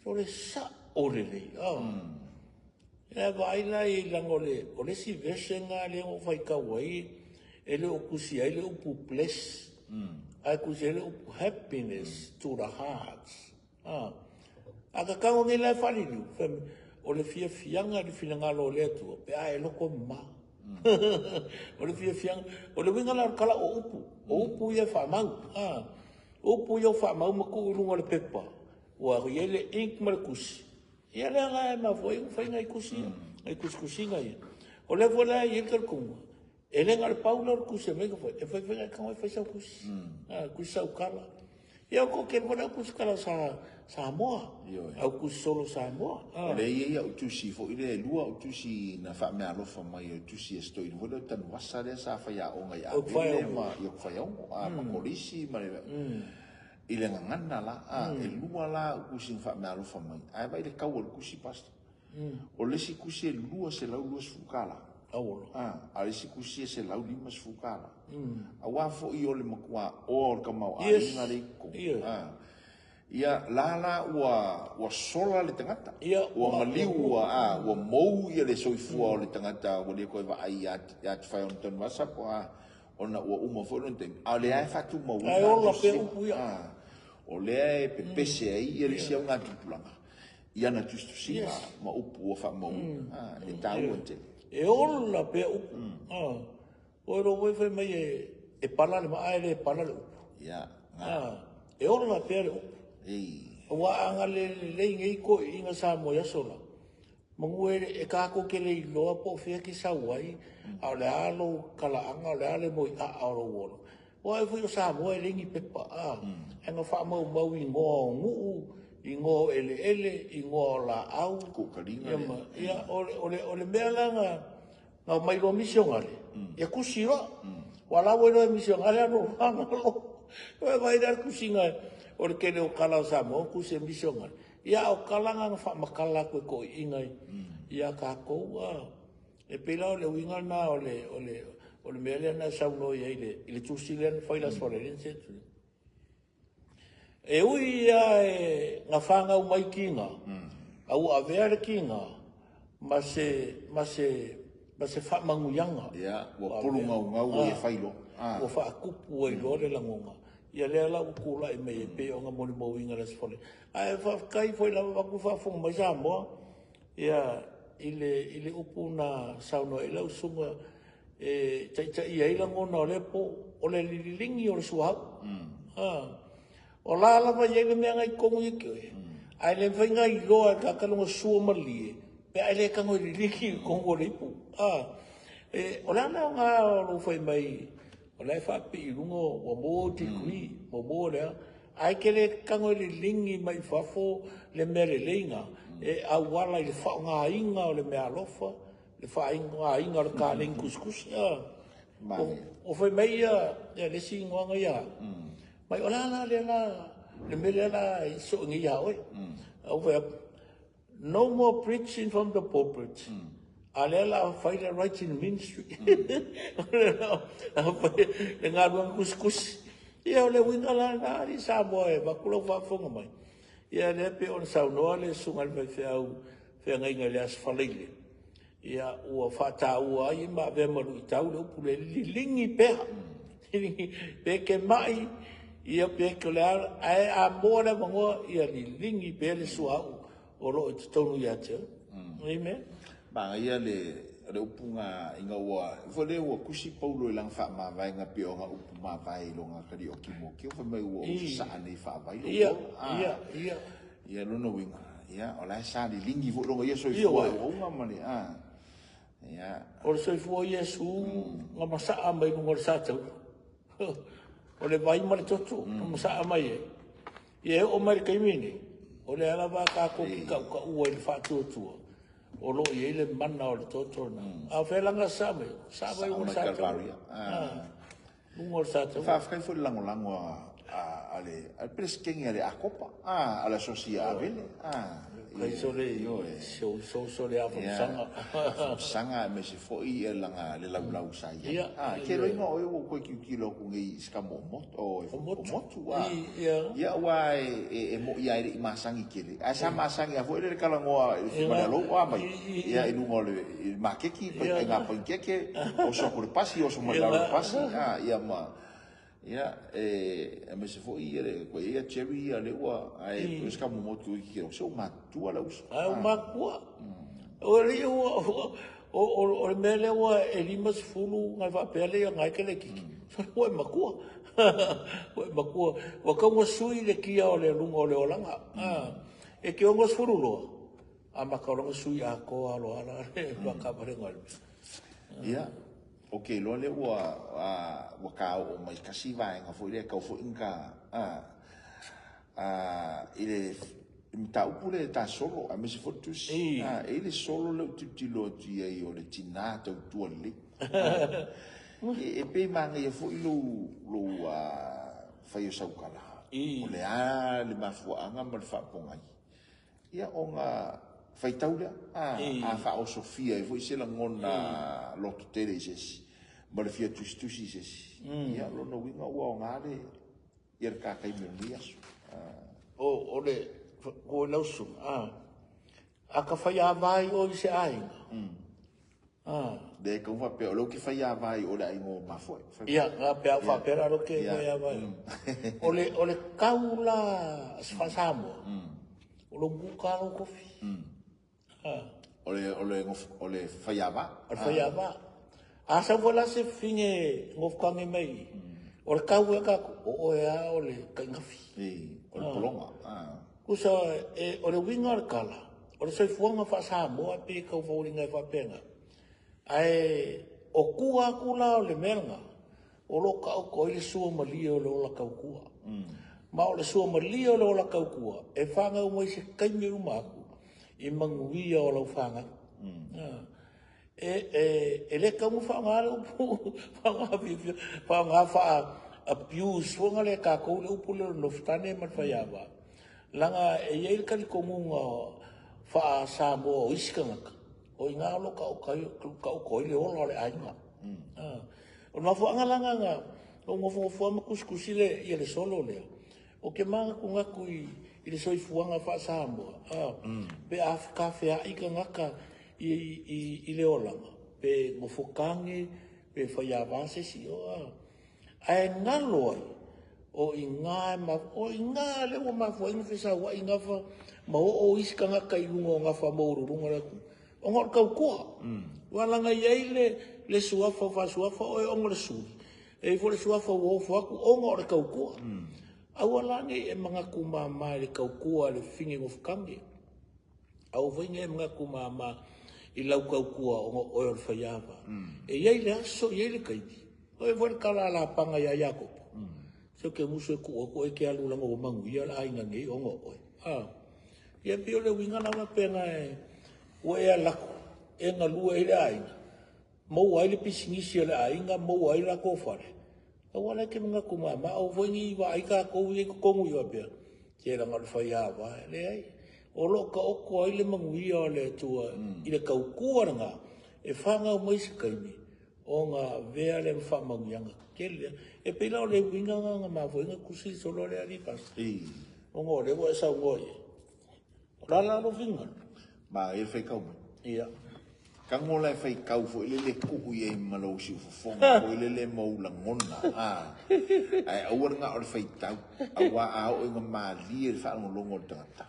So le sa o le lei. Ia vaila i lango o le si vese ngā le o whaikau ai. Ele o kusi ai le upu bless. Ai kusi ele upu happiness to the hearts. A ka kau ngila e whalinu. O le fia fianga le finangalo le atua. Pe a e loko ma. O le fia fianga. O le wingala kala o upu. O upu ia whamau. Upu ia whamau maku urunga le pepa. Ua hui ele ink ma le kusi. Ia lea ngai ma foi whainga i kusi. Ai kusi ngai. O le vola i elkar kunga. Ele ngar paula o kusi mega foi. E foi whainga kama e whaisau kusi. Kusi sau kala. Ia ko ke vola kusi kala sa moa. Au kusi solo sa moa. O le ia o tusi fo ile lua o tusi na fa me alofa mai o tusi esto i vola tan wasa le sa fa ya o ngai a vele ma i fa ya o ma polisi ma le ile ngana la e lua la kusi fa me alofa mai ai vai le kau o kusi pasta o le si kusi lua se lau lua sfukala a le si kusi se lau lima sfukala a wa fo i o le makua o ka mau a inga le ko ia lala ua sola le tangata ua ngaliu ua mou ia le soifua o le tangata ua le koe vaai at whai on ton wasa po ona ua uma fo non tem a le ai fatu mau ai ola pe upu ia o le ai pepese ai ia le sia ngā tupulanga ia na tustu singa ma upu ua wha mau e tau ante e ola pe upu o ero wewe mai e pala le maa ele e pala le upu ia e ola pe le upu wa anga le ngai ko inga sa mo ya sola mangu e ka ko ke le loa po fia ki sa wai a le alo kala anga le ale mo a ro wo wa e fu sa mo e lingi pepa e nga fa mo i ngo ele i ngo la au ko kalinga ia ole mela nga mai lo mission ale ya kusira wala wo lo mission ale no lo vai dar kusinga o le kele o kala sa mo ku se misonga ia o kala nga fa makala ko ingai ia ka ko e pela o le winga na o le mele na sa no ia ile tusilen foi las forense e ui ia nga fanga o mai kinga au a ver kinga ma se fa manguyanga ia o pulunga ngau e failo o fa kupu e lo le langonga ia le ala ukula e mei pe o nga moni mo inga las fole ai fa kai foi la va ku fa fo mai sa mo ia ile upuna sauno e lau sunga e tai ia ila ngona le po o le lilingi o le suau o la va ye me ngai kongu ke ai le venga i loa ka ka lo suo mali pe ai le ka ngoi lilingi kongu le pu o la na nga lo foi mai o lai fa pi lungo o mo ti kui mo le ai ke le kango le lingi mai fafo le mere lenga e a wala le fa nga inga o le me alofa le fa inga le ka ling kuskus o foi mai le si nga ya mai o la le mere la so ngi ya oi o foi no more preaching from the pulpit alela fight the right in ministry le ngalo kuskus ia le winga la ni sa boe ba kulo fa fonga mai ia le pe on sa no le sungal me fe ngai ngai as falile ia o fa ta o ai ma ve mo i tau le pule lingi pe ke mai ia pe ke la ai a mo le mo ia lingi pe le sua o lo tonu ia te amen ba ia le upunga inga wa vole wa kusi paulo lang fa ma vai nga pio nga upu ma vai lo nga kali o kimo ki fa mai wo sa ani fa vai lo ia lo no winga ia ola sa di lingi vo lo ia so i wa nga mali ia o so i fu yesu nga masa mai ngo sa tau o le vai ma le totu mo sa mai e o mai kai mini o le ala va ka ko ki ka ua i fa totu o lo ye le mana o le totu na a felanga sa mai o sa lungo sa to fa fa fu lango ale al preskengi ale akopa ala sosiale kai sole yo so le afa sanga me se foi e langa le lau sai ke lo no o ko ki lo ku ngi skamo moto ya wa e mo ya i masangi kele a sa masangi a foi le kala ngoa i lo wa mai ya i lungo le makeki pa nga pa keke o so ko pasi o so mo la pasi ya ma ya me se foi ele ko ia cherry ale wa ai pues ka moto ki so ma tu ala us o makua o le o mele wa elimas fulu ngai va pele ngai kele ki o makua o makua wa ka mo sui le ki o le lungo le olanga e ki o ngos fulu lo a makalo sui a ko alo ala va ka pare ngal ya okay, lo le wa ka o mai kasi vai nga foi le ka foi inka ile mta upule ta solo a me se fotus ile solo le titilo ti e o le tinato tu le e pe manga e foi lo fai o saukala o le le mafu anga mal fa ponga ia onga fai taula fa o Sofia e foi se la ngona lo tutele jes ma le fia tusi jes ia lo no winga wa ngale ia ka kai me o le ko la su a ka fai a vai o se ai de ko va pe lo que fai a vai o le ai ngo ma foi ia a pe fa pera lo que vai a vai o le kaula sfasamo o lo buka o kofi o le faiava a sa vola se finge ngof kange mai o le kau ka o ea o le kaingafi o le polonga kusa o le winga le kala o le soifuanga fa sa moa pe kau fauringa fa penga ai o kua kula o le melga o lo kau ko ile sua malia o le ola kau kua ma o le sua malia o le ola kau kua e fanga o mai se kaimi umaku i manguia o lau whanga. E le kamu whanga le upu, whanga wha abuse, whanga le kako le upu le noftane mat whaiawa. Langa e yeil kari komunga wha Samoa o iskangaka. O i ngā loka o koi le ola le ainga. O nga whanga langa ngā, o ngā whanga kuskusi le i le solo lea. O ke manga ku ngaku i le soifuanga wha Samoa. Pe Afrika whea ika ngaka i le olanga. Pe ngofokangi, pe whaiawa sesi o ai ngalo ai. O i ngā le o mawha inga whesa wa i ngā wha ma o iska ngaka i lunga o ngā wha maururunga raku. O ngā kau koa. Walanga iei le suafa wha suafa o e onga le suri. E fo le suafa o whaku o ngā kau koa. Awalangi e mga kumama le kaukua le fingi ngofukangi. Au vingi e mga kumama i lau kaukua o oil whaiawa. E iei le aso, iei le kaiti. O e vore kala la panga ia Jakob. So ke musu e kua ko e ke alu langa o mangu ia la ainga ngi o ngoi. Ia pio le wingana wa penga e o e alako. E ngā lua i le ainga. Mou ai le pisingisi le ainga, mou ai la kofare. Awala ke mga kumama au vingi wa aika ko i ko kongu ia pia. Ke ranga le whaiawa le ai. O loka oko ai le manguia o le tua i le kaukua ranga e whanga o maisi kaimi o ngā vea le whamangianga kele e peila o le winga ngā mawho inga kusi solo le aripas o ngō le wa e sau ngoi o rala no vinga ma e whaikau ia ka ngola e whaikau fo ile le kuku i e malau si ufufonga fo ile le maula ngona ai awar ngā o le whaitau awa ao inga maali e whaangolongo tangata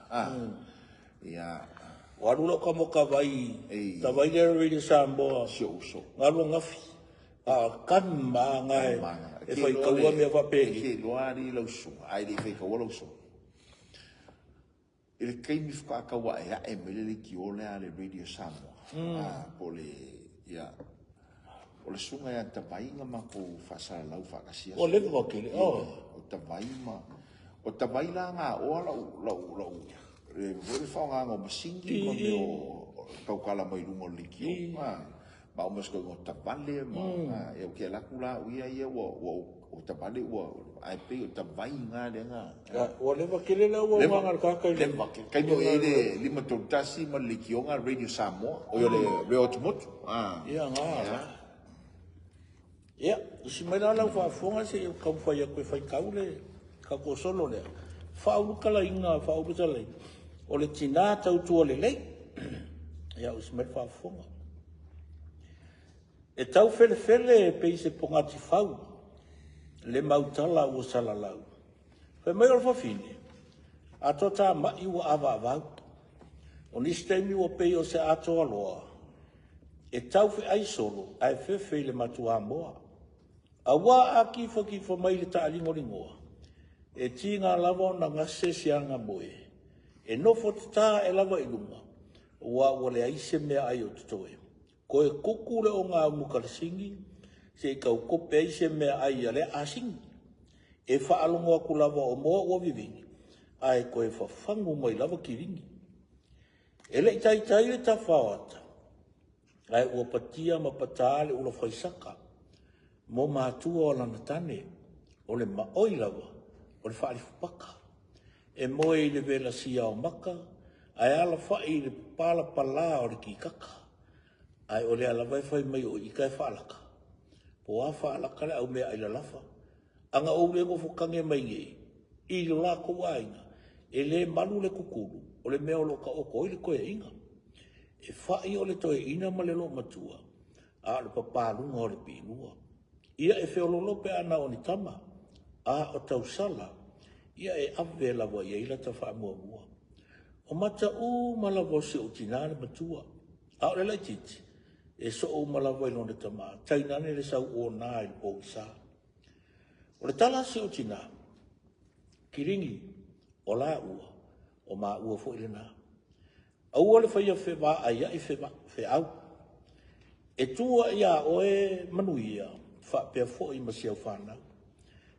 ia warula ka mo ka vai ta vai le really Samoa so ngalo ngafi kan ma ngai e fai ka wa me va pe ke loari lo so ai le fai ka lo so il kai mi fa ka wa ya e me le ki o le ale radio Samoa po le ia o le sunga ya tavai nga ma ko fasala lau whakasia. O lewa wakili, o tavai ma. O tavai la ngā oa lau. Re vore whaonga ngā masingi ma me o kaukala mai rungo likio. Ma o masko ngō tavale ma. E o kia laku la uia ia o tavale ua ai pe o tavai ngā renga. O lewa kele la ua ngā kakai. Lewa kele. Kai no e le lima toltasi ma likio ngā Radio Samoa. O yo le reo tumotu. Ia ngā. Ia, isi mai la lau whaafonga se kau whai a koe whai kau le kako solo lea. Whauluka la inga, whauluka la inga. O le tina tautua le lei. Ia, isi mai whaafonga. E tau fele pe se pongati whau. Le mautala ua salalau. Whai mai o whawhine. Ato tā mai ua awa avau. O nistemi ua pe o se ato aloa. E tau fe ai solo, ai fe le matua moa. A wā aki whaki whamai le taalingo ringoa. E tinga lava na ngase sianga moe. E nofo tā e lava ilunga. Wā wale aise mea ai o tutoe. Ko e kukure o ngā mukarasingi, se i kau kope aise mea ai ale asingi. E whaalongo aku lava o moa ua vivingi. Ai ko e whawhangu mai lava kiringi. E le itai le ta whawata. Ai ua patia ma pataale ula whaisaka. Mo mātua o lana tane, o le maoi lawa, o le whaarifupaka. E moe i le vela sia o maka, ai ala whai le pala pala o le kikaka. Ai o le ala wai mai o ika e whaalaka. Po a whaalaka le au mea ai la lafa. Anga o le ngo fukange mai ngei, i le la ko wainga, e le malu le kukuru, o le mea o loka oko i le koe inga. E whai o le toe ina ma le lo matua, a le papalunga o le pinua. Ia e whiololope ana o ni tama, a o tausala, ia e awe lawa ia ila ta whaamua mua. O mata u malawa se o tinane matua, a o le laititi, e so o malawa ilo ne tama, tainane le sau o nā i o isa. O le tala se o tina, kiringi, o la ua, o ma ua fo ile nā. A ua le whaia whewa a ia i whe au. E tua ia o e manuia, whapea fo i masiau whanau.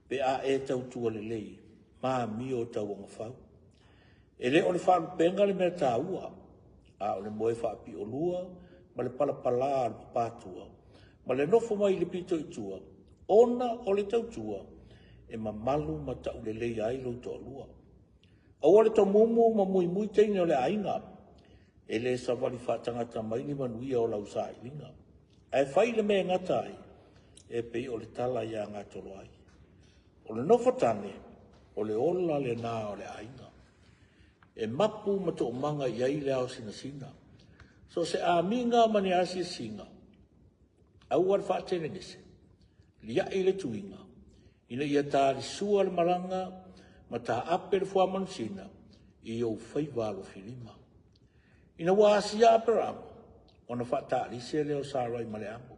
Pe a e tau tua le lei, maa mi o tau anga whau. E le o le whanu penga le mea tā ua, a o le moe whapi o lua, ma le palapala al papatua, ma le nofo mai le pito i tua, ona o le tau tua, e ma malu ma tau le lei ai lo to lua. A ua le tau mumu ma mui teine o le ainga, e le sa wali whatangata mai ni manuia o lau sa ilinga. E whai le mea ngatai, e pei o le tala ia ngā tolo ai. O le nofotane, o le ola le nā o le ainga. E mapu ma to manga iai le au sina. So se a minga mani asi singa. Au ar whaatene nese. Lia i le tuinga. Ina ia tā li sua le maranga, ma tā ape le fua mansina, i au whai walo filima. Ina wāsi a peramo, ona whata alise leo sārai ma le amu.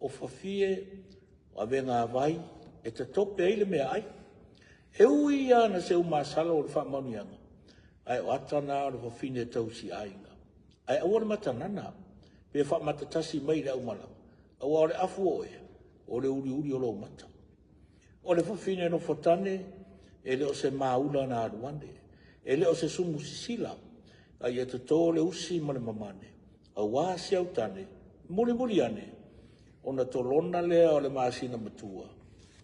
O whawhie, o ave ngā vai, e te tope eile mea ai. E ui ia na se umasala o le whamanianga. Ai o atana o le whawhine tau si ainga. Ai aua le matanana, pe whamatatasi mai le au malanga. Aua o le afu oe, o le uri o lo mata. O le whawhine no whatane, e le o se maula na aruane. E le o se sumu sisila, ai e te tō le usi ma le mamane. A wāsi au tane, muri ane, ona tolona lea o le maasina matua,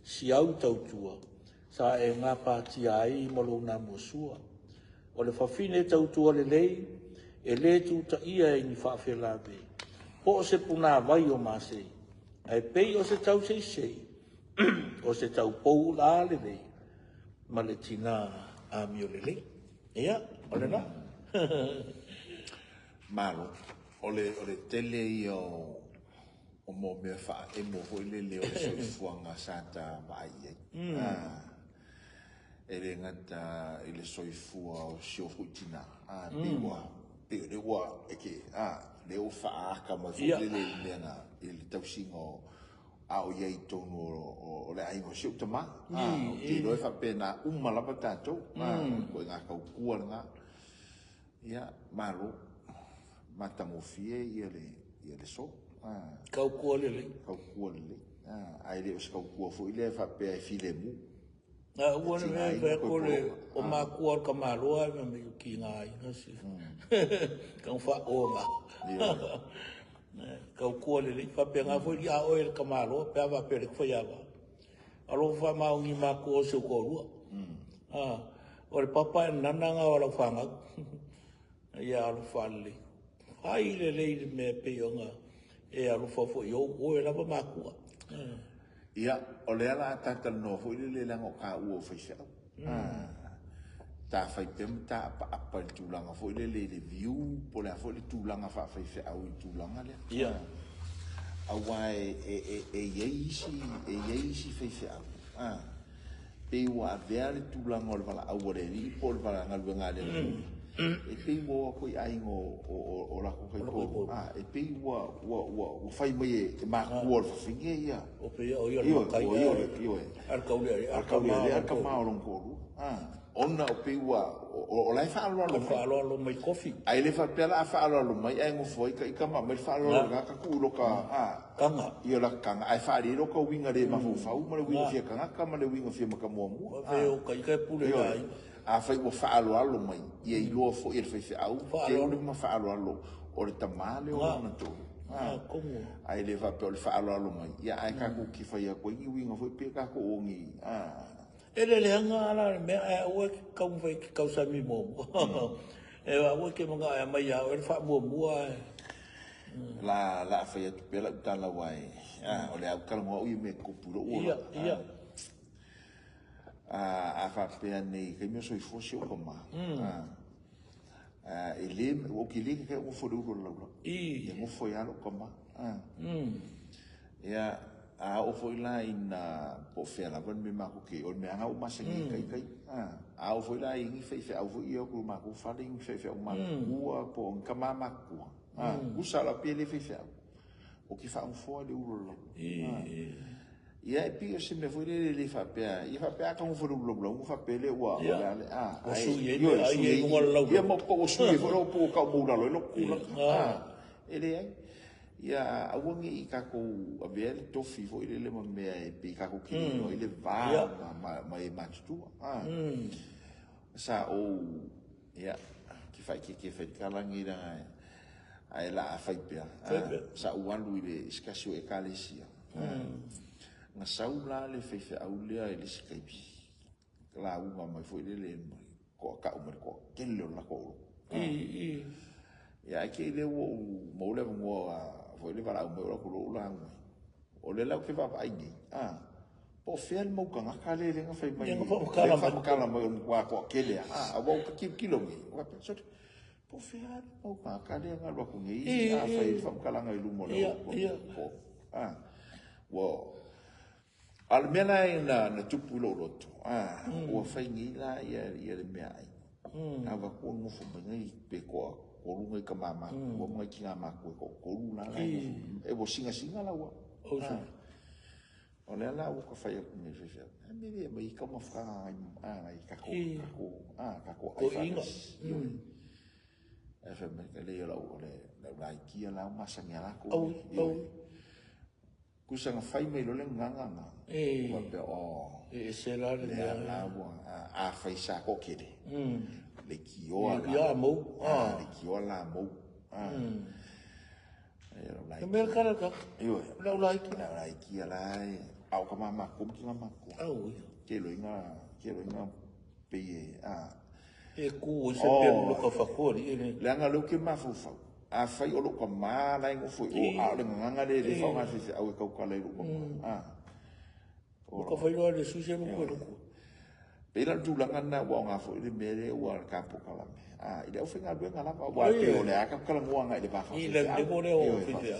si au tautua, sa e ngā pātia ai malo nā muasua. O le whawhine tautua le lei, e le tuta ia e ni whawhia lawe. Po o se puna vai o maasei, ai pei o se tau sei, o se tau pou la le lei, ma le tina a mi o le lei. Ia, o le nā. Malo, o le tele i o mo mea wha e mo hoi le leo soi fuanga sata mai e. E le ngata i le soi fua o sio huitina. Pe le ua e ke, le o wha aka mai fu le le na i le tausingo a o iei tonu o le aingo sio tama. Ti roi wha pe na umalapa tātou. Koe ngā kau kua ngā. Ia, malo, matamofie ia le so. Kau kua lele. Kau kua lele. Ai le os kau kua fo ile fa pe ai file mu. Ua ne me kore o mā kua ka māroa me ki ngā inasi. Kau wha o ngā. Kau kua lele. Fa pe ngā fo i a oe ka māroa. Pe awa pe re kwhai awa. Alo wha maungi mā kua se kua rua. O re papa e nananga o la whangau. Ia alo whale. Hai le leile me pe o ngā. E alo whafo i o e lava mā kua. Ia, o lea la tata no fo ile le lango ka ua whaisau. Ta whai pem ta apa i tūlanga fo ile le view, po lea fo ile tūlanga wha whaife au i tūlanga lea. Ia. Awa e yeisi whaife au. Pe ua avea le tūlanga o le wala au le ri, po le wala ngalua ngā le. E pe ua koi aingo o lako kai po. E pe ua whai mai e mākua o le whawhinge ia. O pe ia o ia le kai ia. Arka mao long koru. Ona o pe ua, o lai whaaloa lo mai. Whaaloa mai kofi. Ai le whapela a whaaloa lo mai, ai ngofoi ka ika ma, mai whaaloa lo ka kulo ka. Kanga. Ia la kanga, ai whaari ro ka winga re mawhau, ma le winga fia kanga, ka ma le winga fia maka mua mua. Veo ka ika e pule ai. A whai ua whaaloa lo mai, ia i loa fo i le whai au, te ule ma whaaloa lo, o le tamale o ana tō. Ai le whapea o le whaaloa lo mai, ia ai kako ki whai a koe, i winga fo i pe kako o ngi. E le hanga ala, mea e ua ki kau mwhai ki kau sami mō. E ua ke mga e mai au, e le wha mua e. La whai atu pela utala wai, o le au kalangoa ui me kupuro ua. Ia. A whapea nei, kai mea soi fōsi o kama. E le, o ki le kai ngofo reuro laura. E ngofo i alo kama. Ia, a ofo i la ina po whea lawan me mako ke, o me anga o masangi kai. A ofo i la ingi whai au fo i o kuru mako whare ingi whai au mako ua po ngama makua. Usala pele whai au. O ki wha ngofo le uro laura. Ia e pia se me foi le whapea. I whapea ka ngofo reuro laura, ngofo whapele ua. O sui e le ai e ngua laura. Ia mo po o sui e fo po ka mo laura, lo kula. Ele ai. Ia awangi i kako avea le tofi fo ile le mamea e pe kako kini no ile vā ma e matutua. Sa o ia ki whai kalangi ra ai la a whai pia. Sa ualu ile iskasio e kalesia. Nga saula le whaiwhi au lea e le sikaipi. La unga mai fo ile le ko ka umar ko kele o lako oro. Ia ke ile o maule ngoa foi le para o meu ko la o le lau ke va ai ni po fel mo ka ka le nga fai mai fa kala mo wa ko kele a wa ki kilo mi wa penso po fel mo ka le nga lo ko ngi fai fa kala nga lu mo le ko wo almena na tupu lo roto o fai ni la ia le me ai va ko mo fo mai pe ko korunga i ka mama, o mga ki ngā mako ko koruna la. E wo singa la wa. O lea la o ka whai aku me whiwhia. E mire e mai ka mawhanga ai kako ai whakas. E whai mai ka lea lau o le rai kia lau masangi a lako. Kusanga whai mai lo le nganganga. Wapea o. E se la le lea lau a whai sa ko kere. Le kioa la mou. Le kioa la mou. Ke mea karaka. Ioi. Lau laiki. Lau laiki alai. Au ka mamako, ki ngā mako. Ke loinga peye. E ku o se pēru loka whakori. Le anga leu ke mawhauwhau. A whai o loka mā lai ngofo. O a le nganga le whaunga whiwhi au e kauka lai loka mā. Loka whainoa le susi e moko e loko. Pela tūlanga na wā ngā fo i le mere ua ka pokalame. I le au whenga lue ngā lama. Wā te o le aka kala mua ngā i le whawhau. I le more o whiwhia.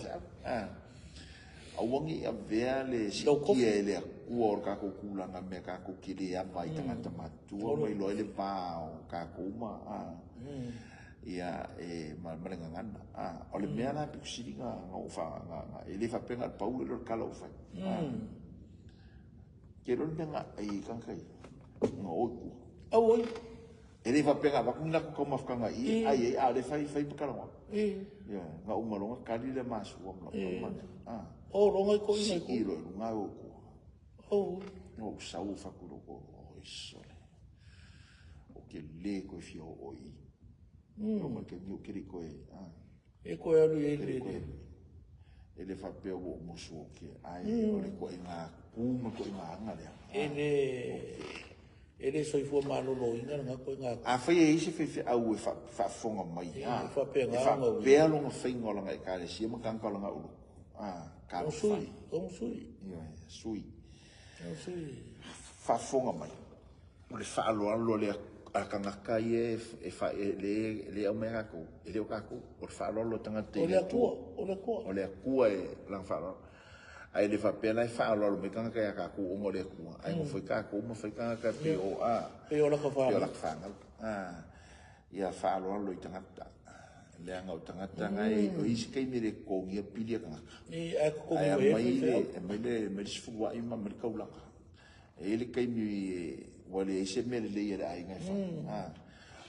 Awangi a vea le sikia e le ua o kako kulanga me kako kire apa i tangata matua. Mai loa i le pāo kako uma. Ia e marenga ngana. O le mea nā pikusiri ngā ngā e le whapenga pau e lo kala o whai. Ke lo le ngā e kankai. Ngā oiku. Au oi. E le whapenga wakunga ko mawhakanga i ai a le whai pakarawa. ia nga umalonga kali le masu wa o ronga ko ina ko iro nga o o no sau fa ku ro o isole o ke le ko fio oi no ma ke ni ke ko e ko ya lu ele fa pe o musu ke ai o le ko ina ku ma ko ina nga le ele soi fo malo lo inga nga ko nga a fa ye isi fe au fa fonga mai fa pe nga nga pe lo nga fe ngola nga ka le si ma kan ka nga u ka sui sui fa fonga mai o le fa lo le a kanga kai e fa le o mega ko ele o ka ko o fa lo tanga te o le ko e lang fa lo ai le fa pena e fa lo me kanga ka ka ko o le ko ai mo foi ka ko mo foi ka ka pe o la ka fa ia fa lo tanga le anga o tanga ngai o isi kai me le ko ngia pilia kanga e ko mai le fu wa ima me ka ula ele kai mi wale ese me le ia ai ngai fa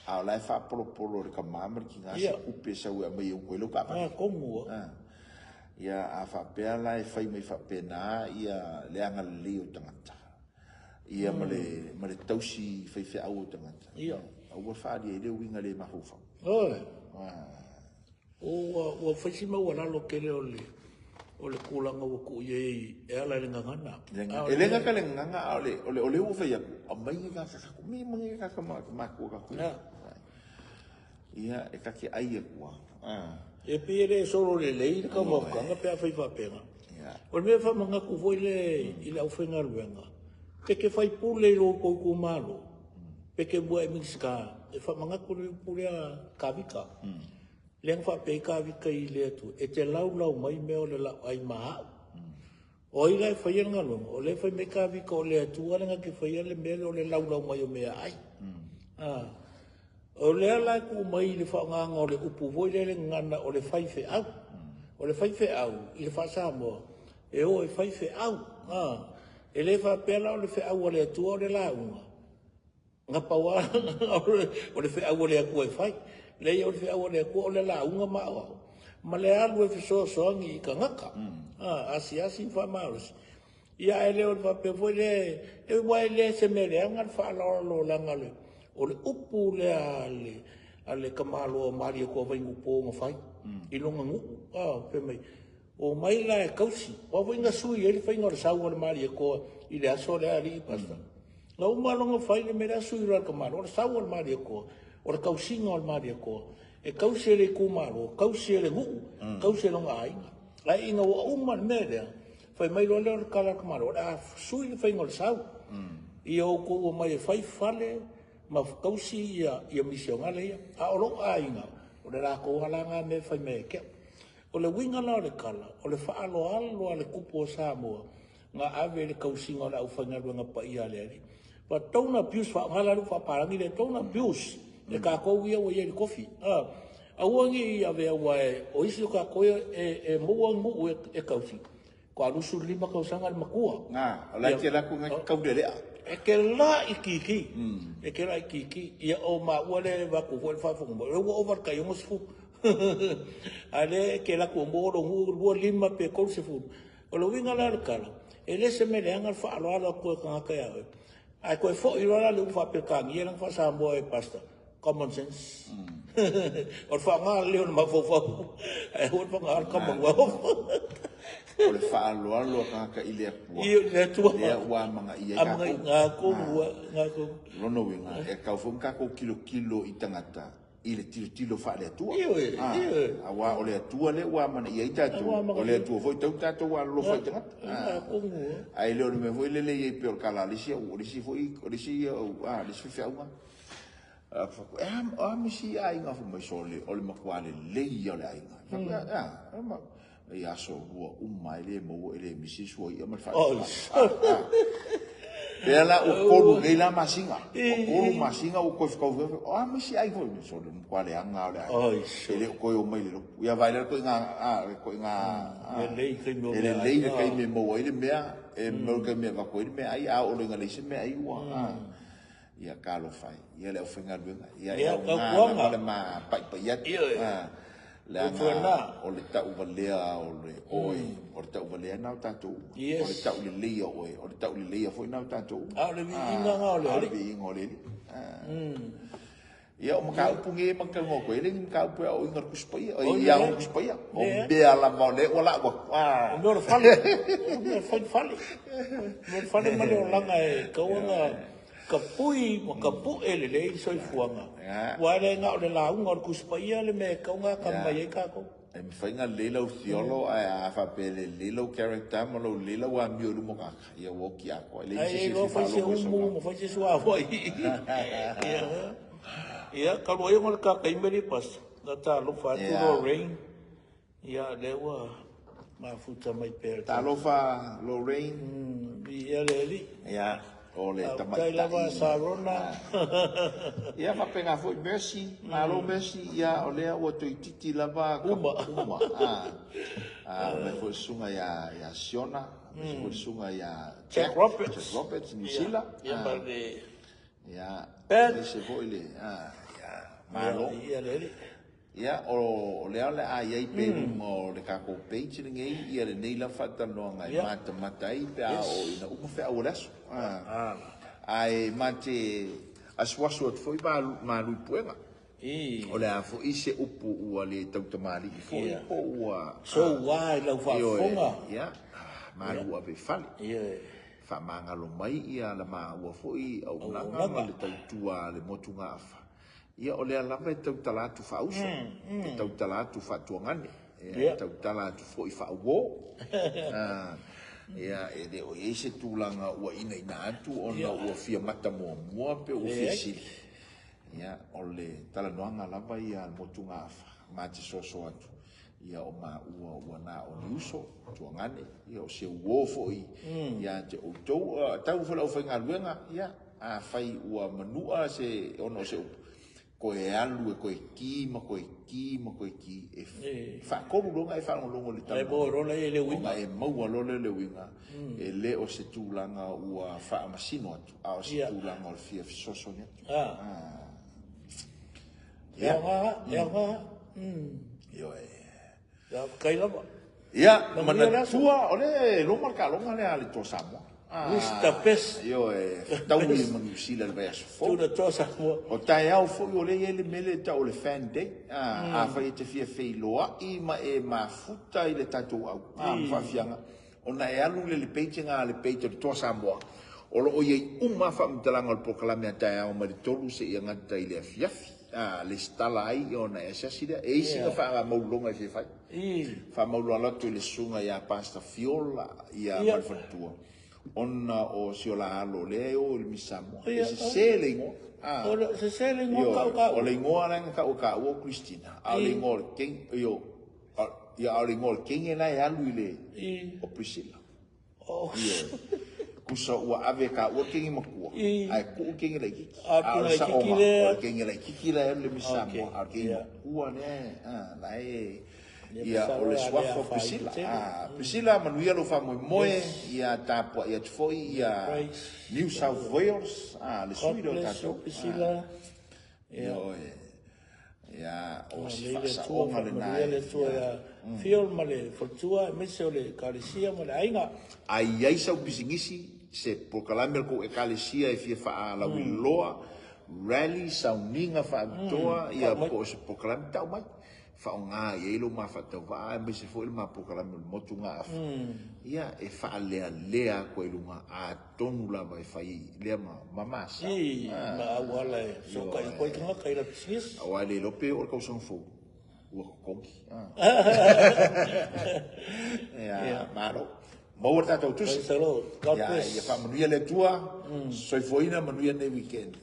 a la fa polo le ka mamar ki nga sa upe sa wa mai o lo ka pa ko mo ia a fa pe la e fai mai fa pena ia le anga le o tangata ia male tausi fai fe au tangata ia o fa di le winga le mahufa o fai si mau ala lo kele o le kulanga o ku ye e ala le ngana ele nga ka le nganga ole o fai a mai nga ka ku mi mai ka ma ku ka ku ia e ka ki ai e ku e pere solo le lei ka mo ka nga pe fai fa pena o me fa manga ku foi le i la ofenga luenga pe ke fai pule lo ko ku malo pe ke bua miska e fa manga ku pule ka vika le fa pe ka vika i le tu e te lau mai me o le la ai ma o i la fa yenga lo o le fa me ka vika o le tu ala nga ke fa le me o le lau mai o me ai o le ala ku mai le fa nga o le upu voi le ngana o le fai fe au o le fai fe au i le fa sa mo e o e fai fe au e le fa pela o le fe au o le tu o le la unga nga pa wa o le fe au o le ku e fai le o le fe au o le ku o le la unga ma le alu e fe so ngi ka ngaka asi fa maus ia ele o fa pe voi le e wa le se me le nga fa lo la ngale o le upu le ale kamalo mari ko vai upo ngo fai i longa ngu pe mai o mai la kausi o vai nga sui ele fai ngor sa o mari ko i le aso le ali pasta nga o malo ngo fai le mera sui ra kamalo o sa o mari ko o kausi ngor mari ko e kausi le ku malo kausi le ngu kausi lo nga ai nga o man mera fai mai lo le kala kamalo a sui le fai ngor sa i o ko mai fai fale ma kausi ia misiona le a oro ainga o le la ko ala nga me fai me ke o le winga la le kala o le fa alo ale kupo sa mo nga ave le kausi nga la ufanga nga pa ia le pa tona pius fa ngala lu fa parangi le tona pius le ka ko ia o ye kofi a wangi ia ve wa o isi ka ko e mo e kausi ko alu sur lima kausanga makua la ke la ku nga kaudele e ke la ikiki e ke la ikiki ia o ma wale va ku fa fu mo o over ka yo sfu ale ke la ku mo ro ngu lima pe ko se fu o lo winga la kala ele se me le anga fa lo ala ko ka ka ya ai ko fo i la lu fa pe ka ngi fa sa mo e pasta common sense o fa ma le ma fo e o fa ma common wa o le fa alo ka ile ku le tu wa manga ia ka ko no no winga e ka fu ka ko kilo i tangata ile tilo fa le tu a wa o le tu le wa mana ia ta tu o le tu foi ta wa lo fa tangata ai le me foi le i per kala le si o le si foi o le si le si fa wa mi si ai nga fu mai sole o le makwale le ia le ai nga ia so wo mai le mo ele misi so ia ma fa ela o kolu ngai la masinga o ko fika o mi si ai foi so le kwale anga le ele ko yo mai le ia vai le ko nga ele kai me mo ele mea e mo ke me va ko ele me ai a o le ngai se me ai wa ia kalo fai ia le ofenga luenga ia nga ma pai ia le anga o le tau valea o le oi o le tau valea nau tātou o le tau le leia oi o le tau le leia foi nau tātou le vi inga ngā o le le vi inga o le ia o maka upunge maka ngoko ele ni maka upu o inga kuspai o ia o kuspai o bea la mole wala wa o me fale me fale male o langa e kaunga kapui mo kapu ele le soi fuanga wa le nga o le la ngor kuspai le me kaunga kamai ka ko e me fainga lelo thiolo a fa pele lelo character mo lo lelo wa mi o mo ka ia wo ki a ko ele se lo fa se mo fa se sua foi ia kalau eu ngol ka kaimeri pas ta lo fa tu lo rain ia lewa ma futa mai per ta lo fa lo rain ia le ia o le tamai lava sarona ia fa penga foi mercy ma lo mercy ia o le o to titi lava uma me foi sunga ya Siona me foi sunga ya Jack Roberts New Zealand ia se foi le malo ia o le ale a ia pe mo le ka ko page ngai ia le nei la fata no ngai mata matai pe a o ina u fe a olas ai mate aswaso at foi malu puenga o le a fo ise upu u le tautamali foi o ua so wai la fa fonga ia malu a be fali fa manga lo mai ia la ma ua foi au nanga le tautua le motunga afa ia o le lava tau talatu fa uso tau talatu fa tuangane tau talatu foi fa wo ia e de o ese tulanga ua ina atu ona ua fia mata mo pe o fisi ia o le talanoanga lava ia motunga afa mati soso atu ia o ma ua na o uso tuangane ia o se wo foi ia te o tau fa o fa ngaluenga ia a fai ua manua se ono se ko e alu e ko e ki e fa ko longa e fa longo le tau e bo rola e le winga e mau lo le winga e le o se tulanga ua fa masino atu a o se tulanga o fia soso ne ya yo ya kai lava ya mana tua ole lo marca longa le ale to samo Mr. Pes. Yo tau ni manusila le vai fo. Tu na tosa mo. O tai au fo yo le ele mele ta o le fan day. A fa te fia fe loa I ma futa I le tatu au. Fa fianga. Ona e alu le page nga le page to tosa mo. O lo ye uma fa mtalanga o proclame tai au ma tolu se ia ngata I le fiafi. Le stala ai ona e sasida e singa fa mo longa se fa. Fa mo lo ala tu le sunga ya pasta fiola ia malfatua. Ona o siola alo leo il misamo se selingo se selingo ka o le ngoa nga ka o Christina a le ngol king yo ya a le ngol king ela ya luile o Priscilla kusa wa ave ka o king makua ai ku king le ki a sa o king le ki le misamo a king ua ne lai ia o le swafo Priscilla Priscilla manuia lo fa moe ia tapo ia foi ia New South Wales le suido tato Priscilla ia o si fa o le nai le tua fiol male fortua mese le kalisia male ainga ai sa bisingisi se proclame ko e kalisia e fia fa la wiloa rally sauninga fa toa ia po se proclame tau mai fa nga ye lo ma fa to va me se foi ma proclame motu nga fa ia e fa lea ko ilunga a tonu la vai fai le mama sa ma wala so ka ko nga ka ila psis wale lo pe o ko son fo o konki ia maro mo ta to tus God bless ia fa manuia le tua soi foina manuia ne weekend